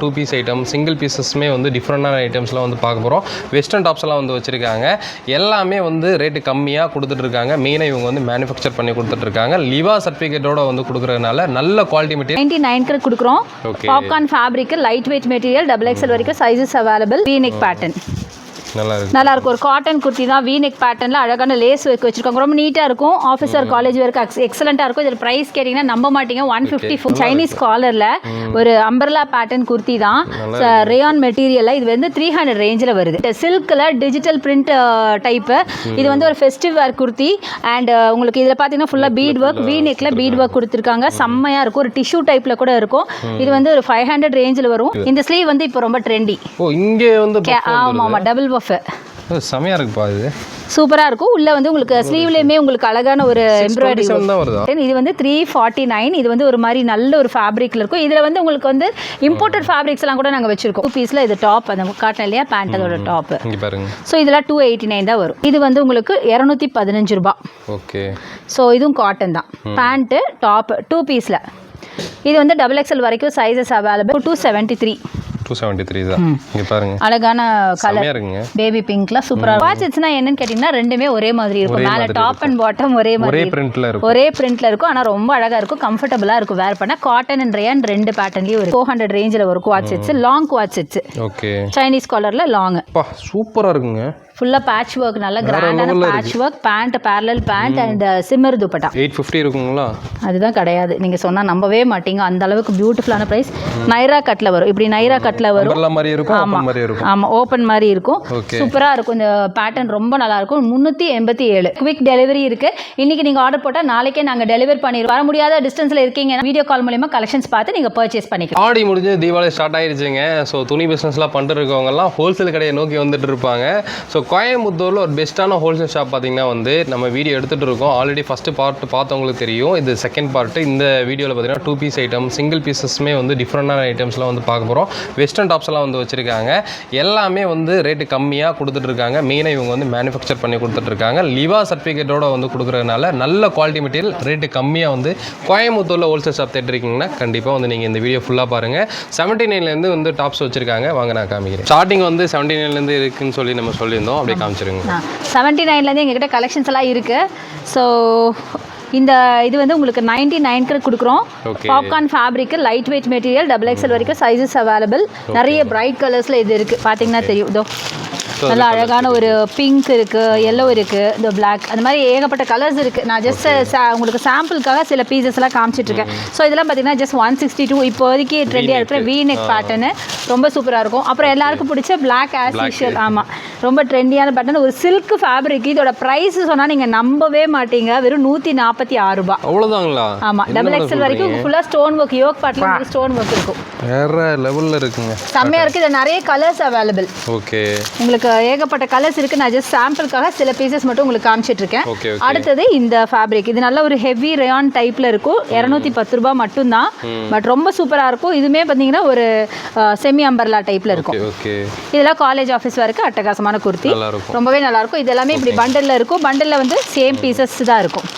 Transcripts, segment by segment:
Two piece item single பீசஸ்மே வந்து டிஃப்ரெண்டான ஐட்டம்ஸ்லாம் வந்து பார்க்க போகிறோம். வெஸ்டர்ன் டாப்ஸ்லாம் வந்து வச்சுருக்காங்க. எல்லாமே வந்து ரேட்டு கம்மியாக கொடுத்துட்ருக்காங்க. மெயினாக இவங்க வந்து மேனுஃபேக்சர் பண்ணி கொடுத்துட்ருக்காங்க. லிவா சர்டிஃபிகேட்டோட வந்து கொடுக்குறதுனால நல்ல குவாலிட்டி மெட்டீரியல் 99 கொடுக்குறோம். Popcorn fabric light weight material XXL வரைக்கும் சைஸஸ் அவைலபிள். V-neck பேட்டர்ன் நல்லா இருக்கும். ஒரு காட்டன் குர்த்தி தான். V-neck பேட்டர்னில் அழகான லேஸ் ஒர்க் வச்சிருக்காங்க. ரொம்ப நீட்டாக இருக்கும். ஆஃபீஸர் காலேஜ் ஒர்க் எக்ஸலண்ட்டாக இருக்கும். இதில் ப்ரைஸ் கேட்டிங்கன்னா நம்ப மாட்டீங்க, 150. சைனீஸ் காலரில் ஒரு அம்பர்லா பேட்டர்ன் குர்த்தி தான். ரேயான் மெட்டீரியலில் இது வந்து 300 ரேஞ்சில் வருது. சில்கில் டிஜிட்டல் பிரிண்ட் டைப்பு. இது வந்து ஒரு ஃபெஸ்டிவ் வேர் குர்த்தி. அண்ட் உங்களுக்கு இதில் பார்த்தீங்கன்னா ஃபுல்லாக பீட் ஒர்க், V-neckல பீட் ஒர்க் கொடுத்துருக்காங்க. செம்மையாக இருக்கும். ஒரு டிஷ்யூ டைப்பில் கூட இருக்கும். இது வந்து ஒரு 500 ரேஞ்சில் வரும். இந்த ஸ்லீவ் வந்து இப்போ ரொம்ப ட்ரெண்டி. இங்கே வந்து ஆமாம் டபுள் பஃப் செமையாக இருக்குப்பா. இது சூப்பராக இருக்கும். உள்ள வந்து உங்களுக்கு ஸ்லீவ்லேயுமே உங்களுக்கு அழகான ஒரு எம்ப்ராய்டரி. இது வந்து 349. இது வந்து ஒரு மாதிரி நல்ல ஒரு ஃபேப்ரிக்ல இருக்கும். இதில் வந்து உங்களுக்கு வந்து இம்போர்ட்டட் ஃபேப்ரிக்ஸ் எல்லாம் கூட நாங்கள் வச்சிருக்கோம். 2 பீஸில் இது டாப் அந்த காட்டன் இல்லையா, பேண்ட் அதோட டாப். ஸோ இதெல்லாம் 289 தான் வரும். இது வந்து உங்களுக்கு 215 ரூபா. ஓகே. ஸோ இதுவும் காட்டன் தான். பேண்ட்டு டாப் 2 பீஸில். இது வந்து XXL வரைக்கும் சைஸஸ் அவைலபிள். 273 தான். இங்க பாருங்க அழகான கலர் பேபி பிங்க்ல சூப்பரா இருக்கும். வாட்சஸ்னா என்னன்னு கேட்டிங்கன்னா ரெண்டுமே ஒரே மாதிரி இருக்கும். மேல டாப் அண்ட் பாட்டம் ஒரே மாதிரி ஒரே பிரிண்ட்ல இருக்கும். ஆனா ரொம்ப அழகா இருக்கும், கம்ஃபர்ட்டபிளா இருக்கும் வேர் பண்ண. காட்டன் அண்ட் ரேயான் ரெண்டு பேட்டர்ன்லயும் இருக்கு. 400 ரேஞ்சில ஒரு coord sets, long coord sets. Okay. Chinese காலர்ல லாங். சூப்பரா இருக்குங்க. ஃபுல்லா பேட்ச் ஒர்க், நல்ல கிராண்டான patch work. Pant parallel pant and shimmer dupatta. 850 இருக்குங்களா? அதுதான் கிடையாது, நீங்க சொன்னா நம்பவே மாட்டீங்க. அந்த அளவுக்கு பியூட்டிஃபுல்லான பிரைஸ். நைரா கட்ல வரும். இப்படி நைரா கட்ல வரும். ஆமா ஓபன் மாதிரி இருக்கும். சூப்பரா இருக்கும். இந்த பேட்டர்ன் ரொம்ப நல்லா இருக்கும். 387. குவிக் டெலிவரி இருக்கு. இன்னைக்கு நீங்க ஆர்டர் போட்டா நாளைக்கே நாங்க டெலிவரி பண்ணிடுவோம். வர முடியாத டிஸ்டன்ஸ்ல இருக்கீங்க, வீடியோ கால் மூலமா கலெக்ஷன்ஸ் பார்த்து நீங்க பர்ச்சேஸ் பண்ணிக்கலாம். ஆடி முடிஞ்சு தீபாவளி ஸ்டார்ட் ஆயிருச்சுங்க. ஸோ துணி பிசினஸ்லாம் பண்ணிட்டு இருக்கவங்க எல்லாம் ஹோல்சேல் கடையை நோக்கி வந்துட்டு இருப்பாங்க. ஸோ கோயம்புத்தூரில் ஒரு பெஸ்ட்டான ஹோல்சேல் ஷாப் பார்த்தீங்கன்னா வந்து நம்ம வீடியோ எடுத்துகிட்டு இருக்கோம். ஆல்ரெடி ஃபஸ்ட்டு பார்ட் பார்த்தவங்களுக்கு தெரியும். இது செகண்ட் பார்ட்டு. இந்த வீடியோவில் பார்த்தீங்கன்னா 2 பீஸ் ஐட்டம் சிங்கிள் பீசஸ்மே வந்து டிஃப்ரெண்டான ஐட்டம்ஸ்லாம் வந்து பார்க்க போகிறோம். வெஸ்டர்ன் டாப்ஸ்லாம் வந்து வச்சுருக்காங்க. எல்லாமே வந்து ரேட்டு கம்மியாக கொடுத்துட்ருக்காங்க. மெயினாக இவங்க வந்து மேனுஃபேக்சர் பண்ணி கொடுத்துட்ருக்காங்க. லிவா சர்டிஃபிகேட்டோட வந்து கொடுக்குறதுனால நல்ல குவாலிட்டி மெட்டீரியல் ரேட்டு கம்மியாக வந்து கோயம்புத்தூரில் ஹோல்சேல் ஷாப் தேட்டிருக்கீங்கன்னா கண்டிப்பாக வந்து நீங்கள் இந்த வீடியோ ஃபுல்லாக பாருங்கள். 79லேருந்து வந்து டாப்ஸ் வச்சுருக்காங்க. வாங்க நான் காமிக்கிறேன். ஸ்டார்டிங் வந்து 79லேருந்து இருக்குன்னு சொல்லி நம்ம சொல்லியிருந்தோம். அப்படியே காமிச்சிருங்க. 79லேருந்து எங்ககிட்ட கலெக்ஷன்ஸ் எல்லாம் இருக்கு. ஸோ இந்த இது வந்து உங்களுக்கு 99க்கு கொடுக்குறோம். Popcorn fabric light weight material XXL வரைக்கும் சைஸஸ் அவைலபிள். நிறைய பிரைட் கலர்ஸில் இது இருக்குது. பார்த்தீங்கன்னா தெரியும். இதோ நல்லா அழகான ஒரு பிங்க் இருக்குது, எல்லோ இருக்குது, இந்த பிளாக், அந்த மாதிரி ஏகப்பட்ட கலர்ஸ் இருக்குது. நான் ஜஸ்ட் உங்களுக்கு சாம்பிளுக்காக சில பீசஸ்லாம் காமிச்சிட்ருக்கேன். ஸோ இதெல்லாம் பார்த்தீங்கன்னா ஜஸ்ட் 162. இப்போதைக்கு ட்ரெண்டியாக இருக்கிற V-neck பேட்டர்னு ரொம்ப சூப்பராக இருக்கும். அப்புறம் எல்லாருக்கும் பிடிச்ச பிளாக் ஆஸ் யூஷுவல். ஆமாம், ரொம்ப ட்ரெண்டியான பேட்டர்ன். ஒரு சில்க் ஃபேப்ரிக். இதோட ப்ரைஸ் சொன்னால் நீங்கள் நம்பவே மாட்டீங்க. வெறும் 146 ரூபா. அவ்வளோதாங்களா? ஆமாம், XXL வரைக்கும் ஃபுல்லாக ஸ்டோன் ஒர்க், யோக் பாட்டில் ஸ்டோன் ஒர்க் இருக்கும். வேற லெவலில் இருக்குங்க, செம்மையாக இருக்குது. இதில் நிறைய கலர்ஸ் அவைலபிள். ஓகே, உங்களுக்கு ஏகப்பட்ட கலர்ஸ் இருக்கு. நான் ஜஸ்ட் சாம்பிளுக்காக சில பீசஸ் மட்டும் உங்களுக்கு காமிச்சிட்டு இருக்கேன். அடுத்தது இந்த ஃபேப்ரிக். இது நல்ல ஒரு ஹெவி ரயான் டைப்ல இருக்கும். 210 ரூபாய் மட்டும் தான். பட் ரொம்ப சூப்பரா இருக்கும். இதுமே பாத்தீங்கன்னா ஒரு செமி அம்பர்லா டைப்ல இருக்கும். இதெல்லாம் காலேஜ் ஆஃபீஸ் வரைக்கும் அட்டகாசமான குர்த்தி, ரொம்பவே நல்லா இருக்கும். இது எல்லாமே இப்படி பண்டல்ல இருக்கும். பண்டல்ல வந்து சேம் பீசஸ் தான் இருக்கும்.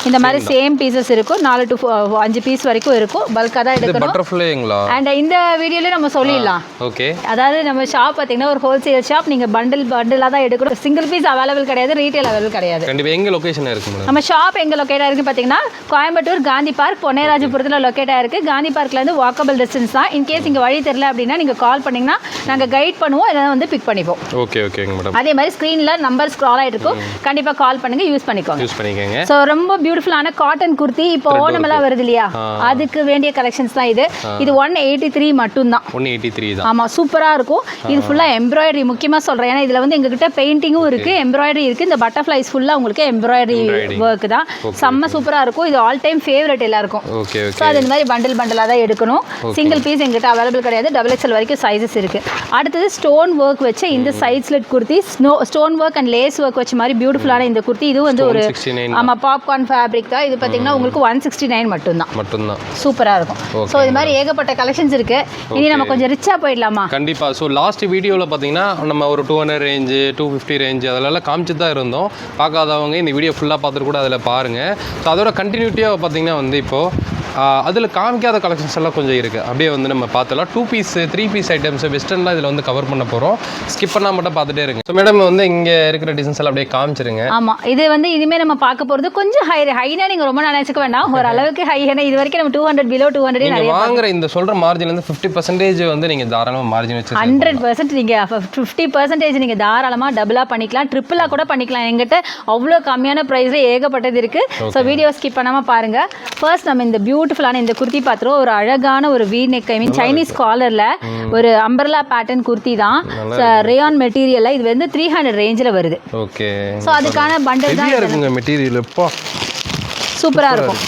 இந்த மாதிரி சேம் பீசஸ் இருக்கும். 4 to 5 பீஸ் வரைக்கும் இருக்கும். பல்கா தான் எடுக்கணும். பட்டர்ஃப்ளைங்களா? அண்ட் இந்த வீடியோல நம்ம சொல்லிடலாம். ஓகே, அதாவது நம்ம ஷாப் பாத்தீங்கன்னா ஒரு ஹோல்சேல் ஷாப். நீங்க பண்டலா தான் எடுக்கணும். சிங்கிள் பீஸ் அவைலபிள் கிடையாது, ரீட்டைல் அவைலபிள் கிடையாது. கண்டிப்பா. எங்க லொகேஷன் இருக்கு மேடம்? நம்ம ஷாப் எங்க லொகேட் ஆயிருக்கு பாத்தீங்கன்னா கோயம்புத்தூர் காந்தி பார்க் பொன்னேராஜபுரத்துல லொகேட் ஆயிருக்கு. காந்தி பார்க்ல இருந்து வாக்கபிள் டிஸ்டன்ஸ் தான். இன் கேஸ் இங்க வழி தெரியல அப்படின்னா நீங்க கால் பண்ணீங்கன்னா நாங்க கைட் பண்ணுவோம், இல்ல வந்து பிக் பண்ணிப்போம். ஓகே ஓகேங்க மேடம். அதே மாதிரி ஸ்கிரீன்ல நம்பர் ஸ்க்ரால் ஆயிட்டு இருக்கும். கண்டிப்பா கால் பண்ணுங்க, யூஸ் பண்ணிக்கோங்க. சோ ரொம்ப பியூட்டிஃபுல்லான காட்டன் குர்த்தி. இப்போ ஓணம் எல்லாம் வருது இல்லையா, அதுக்கு வேண்டிய கலெக்ஷன்ஸ் தான் இது. இது 183 மட்டும் தான். 183 தான். ஆமா, சூப்பரா இருக்கும். இது ஃபுல்லா எம்ப்ராய்டரி. முக்கியமா சொல்றேன், ஏன்னா இதுல வந்து எங்ககிட்ட பெயிண்டிங்கும் இருக்கு, எம்ப்ராய்டரி இருக்கு. இந்த பட்டர்ஃப்ளைஸ் ஃபுல்லா உங்களுக்கு எம்ப்ராய்டரி ஒர்க் தான். செம்ம சூப்பரா இருக்கும். இது ஆல் டைம் ஃபேவரட் எல்லாருக்கும். ஸோ அது இந்த மாதிரி பண்டலா தான் எடுக்கணும். சிங்கிள் பீஸ் எங்ககிட்ட அவைலபிள் கிடையாது. XXL வரைக்கும் சைஸஸ் இருக்கு. அடுத்தது ஸ்டோன் ஒர்க் வச்ச இந்த side slit kurti. Stone work and lace work வச்ச மாதிரி பியூட்டிஃபுல்லான இந்த குர்த்தி. இது வந்து ஒரு ஆமா பாப்கார்ன் ஃபேப்ரிக் தான். இது பாத்தீங்கன்னா உங்களுக்கு 169 மட்டும்தான். சூப்பரா இருக்கும். சோ இது மாதிரி ஏகப்பட்ட கலெக்ஷன்ஸ் இருக்கு. இனி நம்ம கொஞ்சம் ரிச்சா போயிடலாமா? கண்டிப்பா. சோ லாஸ்ட் வீடியோல பாத்தீங்கன்னா நம்ம ஒரு 200 ரேஞ்ச் 250 ரேஞ்ச் அதெல்லாம் காமிச்சு தான் இருந்தோம். பார்க்காதவங்க இந்த வீடியோ ஃபுல்லா பார்த்துட்டு கூட அதில் பாருங்க. ஸோ அதோட கண்டினியூட்டியாக பார்த்தீங்கன்னா வந்து இப்போ அதில் காமிக்காத கலெக்ஷன்ஸ் எல்லாம் கொஞ்சம் இருக்குது. அப்படியே வந்து நம்ம பார்த்தலாம் 2 பீஸ் 3 பீஸ் ஐட்டம்ஸ் வெஸ்டர்ன்லாம் இதில் வந்து கவர் பண்ண போகிறோம். ஸ்கிப் பண்ணால் மட்டும் பார்த்துட்டே இருங்க. ஸோ மேடம் வந்து இங்கே இருக்கிற டிசைன்ஸ் எல்லாம் அப்படியே காமிச்சிருங்க. ஆமாம், இது வந்து இனிமேல் நம்ம பார்க்க போகிறது கொஞ்சம் ஹைனா நீங்கள் ரொம்ப நினச்சிக்க வேண்டாம், ஒரு அளவுக்கு ஹை. ஏன்னா இது வரைக்கும் நம்ம 200 பிலோ 200 நிறைய வாங்குற இந்த சொல்கிற மார்ஜின்லேருந்து 50% வந்து நீங்கள் தாராளமாக மார்ஜின் வச்சு 100% நீங்கள் 50% நீங்கள் தாராளமாக டபுளாக பண்ணிக்கலாம், ட்ரிப்பிளாக கூட பண்ணிக்கலாம். எங்கிட்ட அவ்வளோ கம்மியான ப்ரைஸில் ஏகப்பட்டது இருக்குது. ஸோ வீடியோ ஸ்கிப் பண்ணாமல் பாருங்கள். ஃபர்ஸ்ட் நம்ம இந்த பியூட்டிஃபுல்லான இந்த குர்த்தி பார்த்துருவோம். ஒரு அழகான ஒரு வீ நெக், ஐ மீன் சைனீஸ் காலரில் ஒரு அம்பர்லா பேட்டர்ன் குர்த்தி தான். ரேயான் மெட்டீரியலில் இது வந்து 300 ரேஞ்சில் வருது. ஓகே. ஸோ அதுக்கான பண்டல் தான் இருக்குங்க. மெட்டீரியல் எப்போ சூப்பராக இருக்கும்.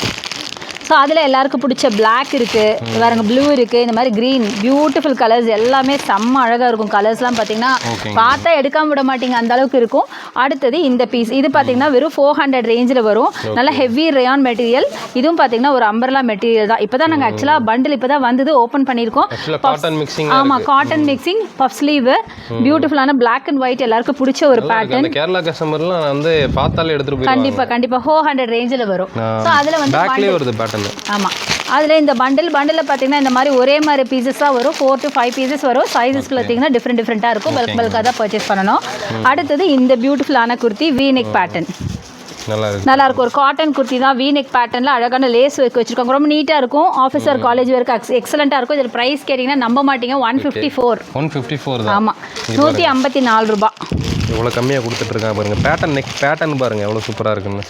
ஸோ அதில் எல்லாருக்கும் பிடிச்ச பிளாக் இருக்குது, வேறுங்க ப்ளூ இருக்குது, இந்த மாதிரி க்ரீன், பியூட்டிஃபுல் கலர்ஸ் எல்லாமே செம்ம அழகாக இருக்கும். கலர்ஸ்லாம் பார்த்தீங்கன்னா பார்த்தா எடுக்காமல் விட மாட்டீங்க, அந்த அளவுக்கு இருக்கும். அடுத்தது இந்த பீஸ், இது பார்த்தீங்கன்னா வெறும் 400 ரேஞ்சில் வரும். நல்லா ஹெவி ரேயான் மெட்டீரியல். இதுவும் பார்த்தீங்கன்னா ஒரு அம்பர்லா மெட்டீரியல் தான். இப்போ தான் நாங்கள் ஆக்சுவலாக பண்டில் இப்போ தான் வந்தது, ஓப்பன் பண்ணியிருக்கோம். ஆமாம், காட்டன் மிக்சிங், பஃப் ஸ்லீவ், பியூட்டிஃபுல்லான பிளாக் அண்ட் ஒயிட், எல்லாருக்கும் பிடிச்ச ஒரு பேட்டர்ன். கேரளா கஸ்டமர்லாம் வந்து பார்த்தாலே எடுத்துட்டு போய் கண்டிப்பாக 400 ரேஞ்சில் வரும். ஸோ அதில் வந்து ஆமாம், அதில் இந்த பண்டில் பார்த்தீங்கன்னா இந்த மாதிரி ஒரே மாதிரி பீசஸாக வரும். 4 to 5 பீசஸ் வரும். சைஸஸ் பார்த்தீங்கன்னா டிஃப்ரெண்ட்டாக இருக்கும். பல்காக தான் பர்ச்சேஸ் பண்ணணும். அடுத்தது இந்த பியூட்டிஃபுல்லான குர்த்தி வீ நெக் பேட்டர்ன், நல்லா இருக்கும். ஒரு காட்டன் குர்த்தி தான், வீ நெக் பேட்டர்னில் அழகான லேஸ் ஒர்க் வச்சிருக்காங்க. ரொம்ப நீட்டாக இருக்கும். ஆஃபீஸர் காலேஜ் ஒர்க்கு எக்ஸலண்ட்டாக இருக்கும். இதில் ப்ரைஸ் கேட்டிங்கன்னா நம்ப மாட்டீங்க, 154 தான். ஆமாம், 154 ரூபா. இவ்வளோ கம்மியாக கொடுத்துட்ருக்காங்க பாருங்கள். பேட்டர்ன் பாருங்கள் எவ்வளோ சூப்பராக இருக்குன்னு.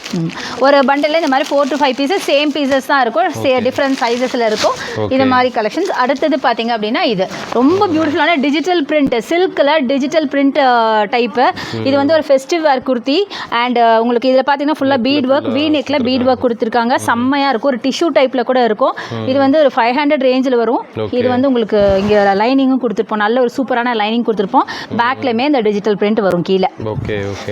ஒரு பண்டில் இந்த மாதிரி 4 to 5 பீசஸ் சேம் பீசஸ் தான் இருக்கும். டிஃப்ரெண்ட் சைஸஸில் இருக்கும் இது மாதிரி கலெக்ஷன்ஸ். அடுத்தது பார்த்தீங்க அப்படின்னா இது ரொம்ப பியூட்டிஃபுல்லான டிஜிட்டல் பிரிண்ட், சில்கில் டிஜிட்டல் பிரிண்ட் டைப்பு. இது வந்து ஒரு ஃபெஸ்டிவ் வேர் குர்த்தி. அண்ட் உங்களுக்கு இதில் பார்த்தீங்கன்னா ஃபுல்லாக பீட் ஒர்க், வீ நெக்கில் பீட் ஒர்க் கொடுத்துருக்காங்க. செம்மையாக இருக்கும். ஒரு டிஷ்யூ டைப்பில் கூட இருக்கும். இது வந்து ஒரு 500 ரேஞ்சில் வரும். இது வந்து உங்களுக்கு இங்கே லைனிங்கும் கொடுத்துருப்போம், நல்ல ஒரு சூப்பரான லைனிங் கொடுத்துருப்போம். பேக்லேயுமே இந்த டிஜிட்டல் பிரிண்ட் வரும் கீழே.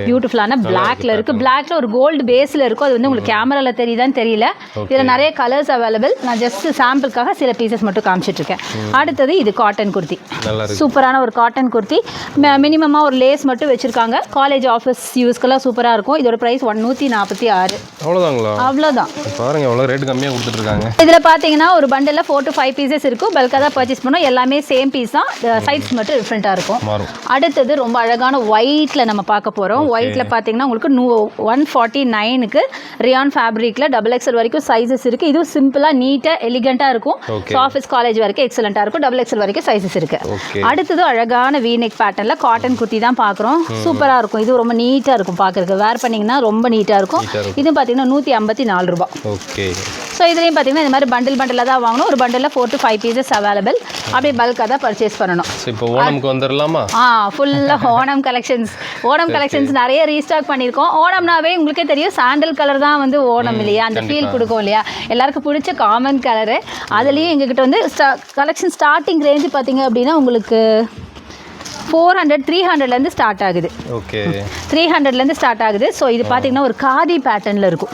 பியூட்டிஃபுல்லான பிளாக்ல இருக்கு. பிளாக்ல ஒரு கோல்டு பேஸ்ல இருக்கும். அது வந்து உங்களுக்கு கேமரால தெரியுதான்னு தெரியல. இதுல நிறைய கலர்ஸ் அவைலபிள். நான் ஜஸ்ட் சாம்பிளுக்காக சில பீசஸ் மட்டும் காமிச்சிட்டு இருக்கேன். அடுத்தது இது காட்டன் குர்த்தி, சூப்பரான ஒரு காட்டன் குர்த்தி. மினிமமா ஒரு லேஸ் மட்டும் வச்சிருக்காங்க. காலேஜ் ஆஃபீஸ் யூஸ்க்கெல்லாம் சூப்பரா இருக்கும். இதோட பிரைஸ் 146. அவ்வளோதான். பாருங்க எவ்வளோ ரேட் கம்மியாக கொடுத்துட்டு இருக்காங்க. இதுல பாத்தீங்கன்னா ஒரு பண்டல்ல 4 to 5 பீசஸ் இருக்கும். பல்கா தான் பர்ச்சேஸ் பண்ணோம். எல்லாமே சேம் பீஸ் தான், சைஸ் மட்டும் டிஃப்ரெண்டா இருக்கும். அடுத்தது ரொம்ப அழகான ஒயிட்ல நம்ம பார்க்க போகிறோம். ஒயிட்டில் பார்த்தீங்கன்னா உங்களுக்கு 149க்கு ரியான் ஃபேப்ரிக்கில் XXL வரைக்கும் சைஸஸ் இருக்குது. இதுவும் சிம்பிளாக நீட்டாக எலிகண்ட்டாக இருக்கும். ஆஃபீஸ் காலேஜ் வரைக்கும் எக்ஸலண்ட்டாக இருக்கும். XXL வரைக்கும் சைஸஸ் இருக்குது. அடுத்தது அழகான வீ நெக் பேட்டர்னில் காட்டன் குர்த்தி தான் பார்க்குறோம். சூப்பராக இருக்கும். இது ரொம்ப நீட்டாக இருக்கும் பார்க்குறதுக்கு. வேர் பண்ணிங்கன்னா ரொம்ப நீட்டாக இருக்கும். இதுவும் பார்த்தீங்கன்னா 154 ரூபா. ஸோ இதுலேயும் பார்த்தீங்கன்னா இந்த மாதிரி பண்டில் தான் வாங்கணும். ஒரு பண்டில் 4 to 5 பீசஸ் அவைலபிள். அப்படியே பல்காக தான் பர்ச்சேஸ் பண்ணணும். இப்போ ஓணம்க்கு வந்துடலாமா? ஃபுல்லாக ஓணம் கலெக்ஷன்ஸ் நிறைய ரீஸ்டாக் பண்ணியிருக்கோம். ஓணம்னாவே உங்களுக்கே தெரியும், சாண்டல் கலர் தான் வந்து ஓணம் இல்லையா, அந்த ஃபீல் கொடுக்கும் இல்லையா, எல்லாருக்கும் பிடிச்ச காமன் கலரு. அதுலேயும் எங்ககிட்ட வந்து கலெக்ஷன் ஸ்டார்டிங் ரேஞ்சு பார்த்தீங்க அப்படின்னா உங்களுக்கு 400 300லேருந்து ஸ்டார்ட் ஆகுது. 300லேருந்து ஸ்டார்ட் ஆகுது. ஸோ இது பார்த்தீங்கன்னா ஒரு காதி பேட்டர்னில் இருக்கும்.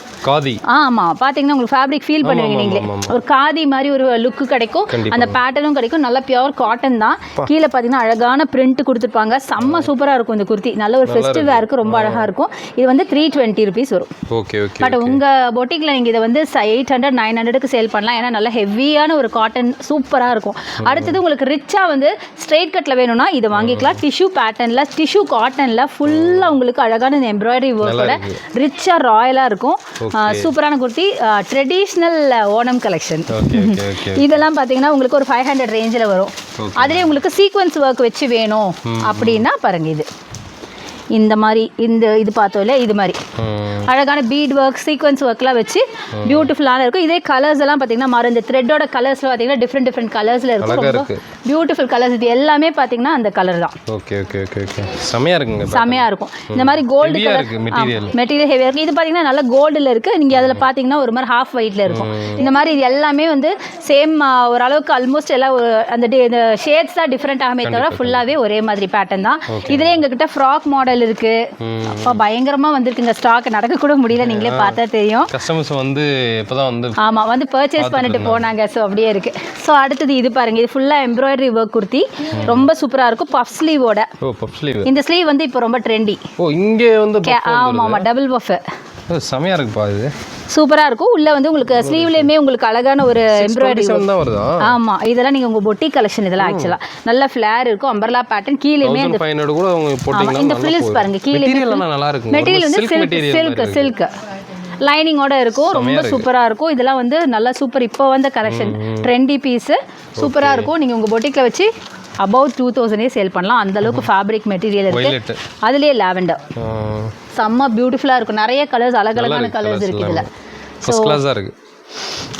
ஆமாம், பார்த்தீங்கன்னா உங்களுக்கு ஃபேப்ரிக் ஃபீல் பண்ணுவீங்க நீங்களே. ஒரு காதி மாதிரி ஒரு லுக்கு கிடைக்கும். அந்த பேட்டர்னும் கிடைக்கும். நல்ல பியூர் காட்டன் தான். கீழே பார்த்தீங்கன்னா அழகான பிரிண்ட் கொடுத்துருப்பாங்க. செம்ம சூப்பராக இருக்கும் இந்த குர்த்தி. நல்ல ஒரு ஃபெஸ்டிவ் வேருக்கு ரொம்ப அழகாக இருக்கும். இது வந்து 320 ருபீஸ் வரும். பட் உங்கள் பொட்டிக்கில் நீங்கள் இதை வந்து 800 900க்கு சேல் பண்ணலாம். ஏன்னா நல்ல ஹெவியான ஒரு காட்டன் சூப்பராக இருக்கும். அடுத்தது உங்களுக்கு ரிச்சாக வந்து ஸ்ட்ரெயிட் கட்டில் வேணும்னா இதை வாங்கிக்கலாம். டிஷ்யூ பேட்டர்னில், டிஷ்யூ காட்டனில் ஃபுல்லாக உங்களுக்கு அழகான இந்த எம்ப்ராய்டரி ஒர்க்கோட ரிச்சாக ராயலாக இருக்கும். சூப்பரான குர்த்தி, ட்ரெடிஷ்னல் ஓணம் கலெக்ஷன். இதெல்லாம் பார்த்தீங்கன்னா உங்களுக்கு ஒரு 500 ரேஞ்சில் வரும். அதுலேயே உங்களுக்கு சீக்வன்ஸ் ஒர்க் வச்சு வேணும் அப்படின்னா பாருங்க, இந்த மாதிரி இது பார்த்தோம் இல்லையா, இது மாதிரி அழகான பீட் ஒர்க், சீக்வன்ஸ் ஒர்க்லாம் வச்சு பியூட்டிஃபுல்லான இருக்கும். இதே கலர்ஸ் எல்லாம் பார்த்தீங்கன்னா மாறும். இந்த த்ரெட்டோட கலர்ஸ்ல பார்த்தீங்கன்னா டிஃப்ரெண்ட் கலர்ஸ்ல இருக்கும். ரொம்ப பியூட்டிஃபுல் கலர்ஸ். இது எல்லாமே பார்த்தீங்கன்னா அந்த கலர் தான். செமையா இருக்குங்க, செமையா இருக்கும். இந்த மாதிரி கோல்டு கலர் மெட்டீரியல் ஹெவியா இருக்கு. இது பார்த்தீங்கன்னா நல்ல கோல்டில் இருக்கு. நீங்க அதில் பார்த்தீங்கன்னா ஒரு மாதிரி ஹாஃப் ஒயிட்ல இருக்கும். இந்த மாதிரி இது எல்லாமே வந்து சேம் ஓரளவுக்கு ஆல்மோஸ்ட் எல்லாம் அந்த ஷேட்ஸ் தான் டிஃப்ரெண்ட் ஆகுமே தவிர ஃபுல்லாவே ஒரே மாதிரி பேட்டர்ன் தான். இதுலேயே எங்ககிட்ட ஃப்ராக் மாடல் இருக்கு. அப்பா பயங்கரமா வந்திருக்குங்க. ஸ்டாக் நடக்க கூட முடியல, நீங்களே பார்த்தா தெரியும். கஸ்டமர்ஸ் வந்து இப்போதான் வந்து பர்ச்சேஸ் பண்ணிட்டு போனாங்க. ஸோ அப்படியே இருக்கு. ஸோ அடுத்தது இது பாருங்க, இது ஃபுல்லா எம்ப்ராய்டரி ஒர்க் குர்த்தி. ரொம்ப சூப்பரா இருக்கும். பஃப் ஸ்லீவோட. Puff sleeve. இந்த ஸ்லீவ் வந்து இப்போ ரொம்ப ட்ரெண்டி. இங்கே வந்து ஆமா டபுள் பஃப். செமையாக இருக்குப்பா இது. சூப்பராக இருக்கும். உள்ளே வந்து உங்களுக்கு ஸ்லீவ்லேயுமே உங்களுக்கு அழகான ஒரு எம்ப்ராய்டரி தான் வருதா? ஆமாம், இதெல்லாம் நீங்கள் உங்கள் பொட்டிக் கலெக்ஷன் இதெல்லாம் ஆக்சுவலாக நல்ல ஃப்ளேர் இருக்கும். அம்பர்லா பேட்டர்ன் கீழேயுமே இந்த 1500 கூட அவங்க போட்டிங்கன்னா இந்த ஃபில்ஸ் பாருங்க கீழே மெட்டீரியல் நல்லா இருக்கும். மெட்டீரியல் வந்து சில்க் லைனிங்கோட இருக்கும். ரொம்ப சூப்பராக இருக்கும். இதெல்லாம் வந்து நல்லா சூப்பர். இப்போ வந்த கலெக்ஷன் ட்ரெண்டி பீஸு சூப்பராக இருக்கும். நீங்கள் உங்கள் பொட்டிக்கில் வச்சு அபவுட் 2000 சேல் பண்ணலாம். அந்த அளவுக்கு ஃபேப்ரிக் மெட்டீரியல் இருக்கு. அதுலேயே லாவெண்டர் செம்ம பியூட்டிஃபுல்லாக இருக்கும். நிறைய கலர்ஸ் அழகழகான கலர்ஸ் இருக்குது இதில். ஃபர்ஸ்ட் கிளாஸாக இருக்குது.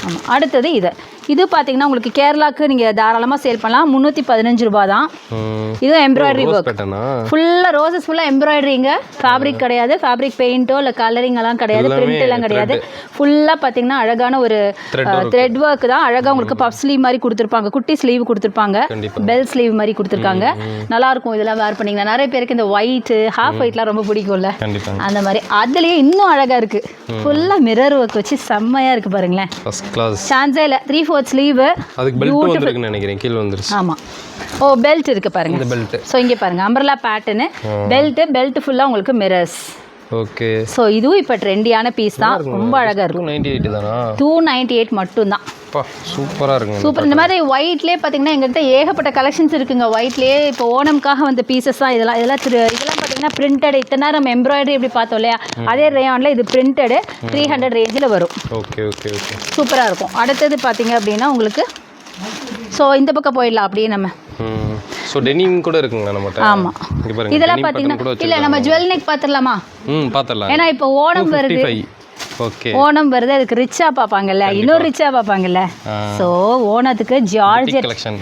ஆமாம். அடுத்தது இது பார்த்தீங்கன்னா உங்களுக்கு கேரளாவுக்கு நீங்கள் தாராளமாக சேல் பண்ணலாம். 315 ரூபா தான். இது எம்ப்ராய்டரி ஒர்க் ஃபுல்லாக ரோசஸ் ஃபுல்லாக எம்ப்ராய்டரிங்க. ஃபேப்ரிக் கிடையாது, ஃபேப்ரிக் பெயிண்ட்டோ இல்லை கலரிங் எல்லாம் கிடையாது, பிரிண்ட் எல்லாம் கிடையாது. ஃபுல்லாக பார்த்தீங்கன்னா அழகான ஒரு த்ரெட் ஒர்க் தான். அழகாக உங்களுக்கு பஃப் ஸ்லீவ் மாதிரி கொடுத்துருப்பாங்க, குட்டி ஸ்லீவ் கொடுத்துருப்பாங்க, பெல் ஸ்லீவ் மாதிரி கொடுத்துருக்காங்க. நல்லாயிருக்கும் இதெல்லாம் வேர் பண்ணிங்கன்னா. நிறைய பேருக்கு இந்த ஒயிட்டு ஹாஃப் ஒயிட்லாம் ரொம்ப பிடிக்கும்ல, அந்த மாதிரி. அதுலேயே இன்னும் அழகாக இருக்குது. ஃபுல்லாக மிரர் ஒர்க் வச்சு செம்மையாக இருக்குது பாருங்களேன். சான்ஸே இல்லை. 3/4 ஸ்லீவ். அதுக்கு பெல்ட் வந்திருக்குன்னு நினைக்கிறேன். கீழ வந்துருச்சு. ஆமா. ஓ பெல்ட் இருக்கு பாருங்க. இந்த பெல்ட். சோ இங்க பாருங்க அம்பர்லா பேட்டர்ன் பெல்ட் ஃபுல்லா உங்களுக்கு மிரர்ஸ். ஓகே. சோ இதுவும் இப்ப ட்ரெண்டியான பீஸ் தான். ரொம்ப அழகா இருக்கும். 298 தானா? 298 மட்டும் தான். அப்பா சூப்பரா இருக்குங்க. சூப்பர். இந்த மாதிரி ஒயிட்லயே பாத்தீங்கன்னா எங்ககிட்ட ஏகப்பட்ட கலெக்ஷன்ஸ் இருக்குங்க. ஒயிட்லயே இப்போ ஓணம்காக வந்த பீசஸ் தான் இதெல்லாம் பாத்தீங்கன்னா பிரிண்டட். இத்தனை நம்ம எம்ப்ராய்டரி எப்படி பார்த்தோம் இல்லையா, அதே ரேயான்ல இது பிரிண்டட் 300 ரேஞ்சில் வரும். Okay okay okay. சூப்பரா இருக்கும். அடுத்தது பாத்தீங்க அப்படின்னா உங்களுக்கு ஸோ இந்த பக்கம் போயிடலாம் அப்படியே நம்ம. ஸோ டெனிம் கூட இருக்குங்க நம்மகிட்ட. ஆமாம். இதெல்லாம் பார்த்தீங்கன்னா இல்லை நம்ம ஜுவல் நெக் பார்த்துடலாமா? பார்த்துடலாம். ஏன்னா இப்போ ஓணம் வருது. ஓகே. ஓணம் வருது, அதுக்கு ரிச்சா பார்ப்பாங்கல்ல, இன்னும் ரிச்சா பார்ப்பாங்கல்ல. ஸோ ஓணத்துக்கு ஜார்ஜெட் கலெக்ஷன்.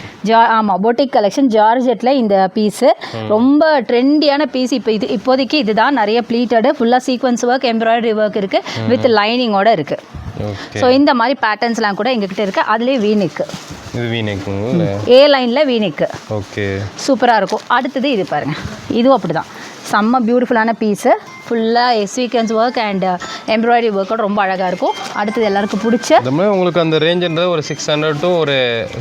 ஆமாம், பொட்டிக் கலெக்ஷன் ஜார்ஜெட்டில் இந்த பீஸு ரொம்ப ட்ரெண்டியான பீஸ். இப்போ இப்போதைக்கு இதுதான். நிறைய ப்ளீட்டடு ஃபுல்லாக சீக்வன்ஸ் ஒர்க் எம்ப்ராய்டரி ஒர்க் இருக்குது வித் லைனிங்கோட இருக்குது. ஸோ இந்த மாதிரி பேட்டர்ன்ஸ்லாம் கூட எங்ககிட்ட இருக்குது. அதுலேயே வீனெக்கு. இது வீனெக்கு ஏ லைனில் வீனெக்கு. ஓகே. சூப்பராக இருக்கும். அடுத்தது இது பாருங்கள். இதுவும் அப்படி தான். செம்ம பியூட்டிஃபுல்லான பீஸு. ஃபுல்லாக சீக்வென்ஸ் ஒர்க் அண்ட் எம்ப்ராய்டரி ஒர்க்கோட ரொம்ப அழகாக இருக்கும். அடுத்தது எல்லாருக்கும் பிடிச்ச உங்களுக்கு அந்த ரேஞ்சுன்றது ஒரு 600 to ஒரு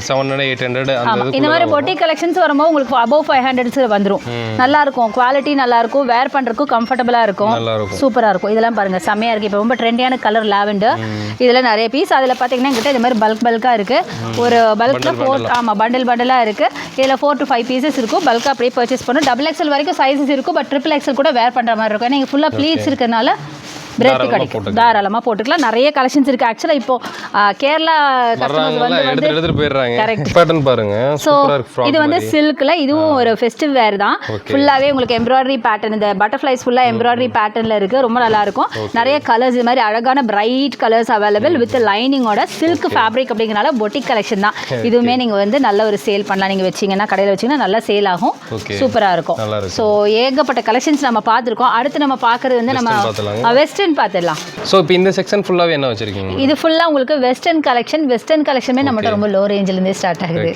700 800. ஆமாம். இந்த மாதிரி பொட்டிக் கலெக்ஷன்ஸ் வரும்போது உங்களுக்கு அபவ் 500 வந்துடும். நல்லாயிருக்கும். குவாலிட்டி நல்லாயிருக்கும். வேர் பண்ணுறதுக்கும் கம்ஃபர்டபுளாக இருக்கும். சூப்பராக இருக்கும். இதெல்லாம் பாருங்கள் செம்மையாக இருக்குது. இப்போ ரொம்ப ட்ரெண்டியான கலர் லாவெண்டர். இதில் நிறைய பீஸ். அதில் பார்த்தீங்கன்னா எங்கிட்ட இது மாதிரி பல்காக இருக்குது. ஒரு பல்கில் 4 ஆமாம் பண்டலாக இருக்குது. இதில் 4 to 5 பீசஸ் இருக்கும். பல்காக அப்படியே பர்ச்சேஸ் பண்ணணும். XXL வரைக்கும் சைஸஸ் இருக்கும். பட் XXL கூட வேர் பண்ணுற மாதிரி இருக்கும். நீங்கள் ஃபுல்லாக ப்ளீட்ஸ் இருக்கிறதுனால பிரெத் கிடைக்கும். தாராளமாக போட்டுக்கலாம். நிறைய கலெக்ஷன்ஸ் இருக்குது. ஆக்சுவலாக இப்போ கேரளா கஸ்டமர்ஸ் வந்து எடுத்துட்டு போயிடுறாங்க. கரெக்ட். பேட்டர்ன் பாருங்க. ஸோ இது வந்து சில்க்ல. இதுவும் ஒரு ஃபெஸ்டிவ் வேர் தான். ஃபுல்லாகவே உங்களுக்கு எம்ப்ராய்டரி பேட்டர்ன். இந்த பட்டர்ஃப்ளைஸ் ஃபுல்லாக எம்ப்ராய்டரி பேட்டர்னில் இருக்குது. ரொம்ப நல்லா இருக்கும். நிறைய கலர்ஸ் இது மாதிரி அழகான பிரைட் கலர்ஸ் அவைலபிள் வித் லைனிங்கோட சில்க் ஃபேப்ரிக் அப்படிங்கிறனால பொட்டிக் கலெக்ஷன் தான். இதுவுமே நீங்கள் வந்து நல்ல ஒரு சேல் பண்ணலாம். நீங்கள் வச்சிங்கன்னா கடையில் வச்சிங்கன்னா நல்லா சேல் ஆகும். சூப்பராக இருக்கும். ஸோ ஏகப்பட்ட கலெக்ஷன்ஸ் நம்ம பார்த்துருக்கோம். அடுத்து நம்ம பார்க்குறது வந்து நம்ம வெஸ்டர்ன் பார்த்துடலாம். ஸோ இப்போ இந்த செக்ஷன் ஃபுல்லாகவே என்ன வச்சிருக்கீங்க? இது ஃபுல்லாக உங்களுக்கு வெஸ்டர்ன் கலெக்ஷன். வெஸ்டர்ன் கலெக்ஷனே நம்மகிட்ட ரொம்ப லோ ரேஞ்சிலேருந்தே ஸ்டார்ட் ஆகுது.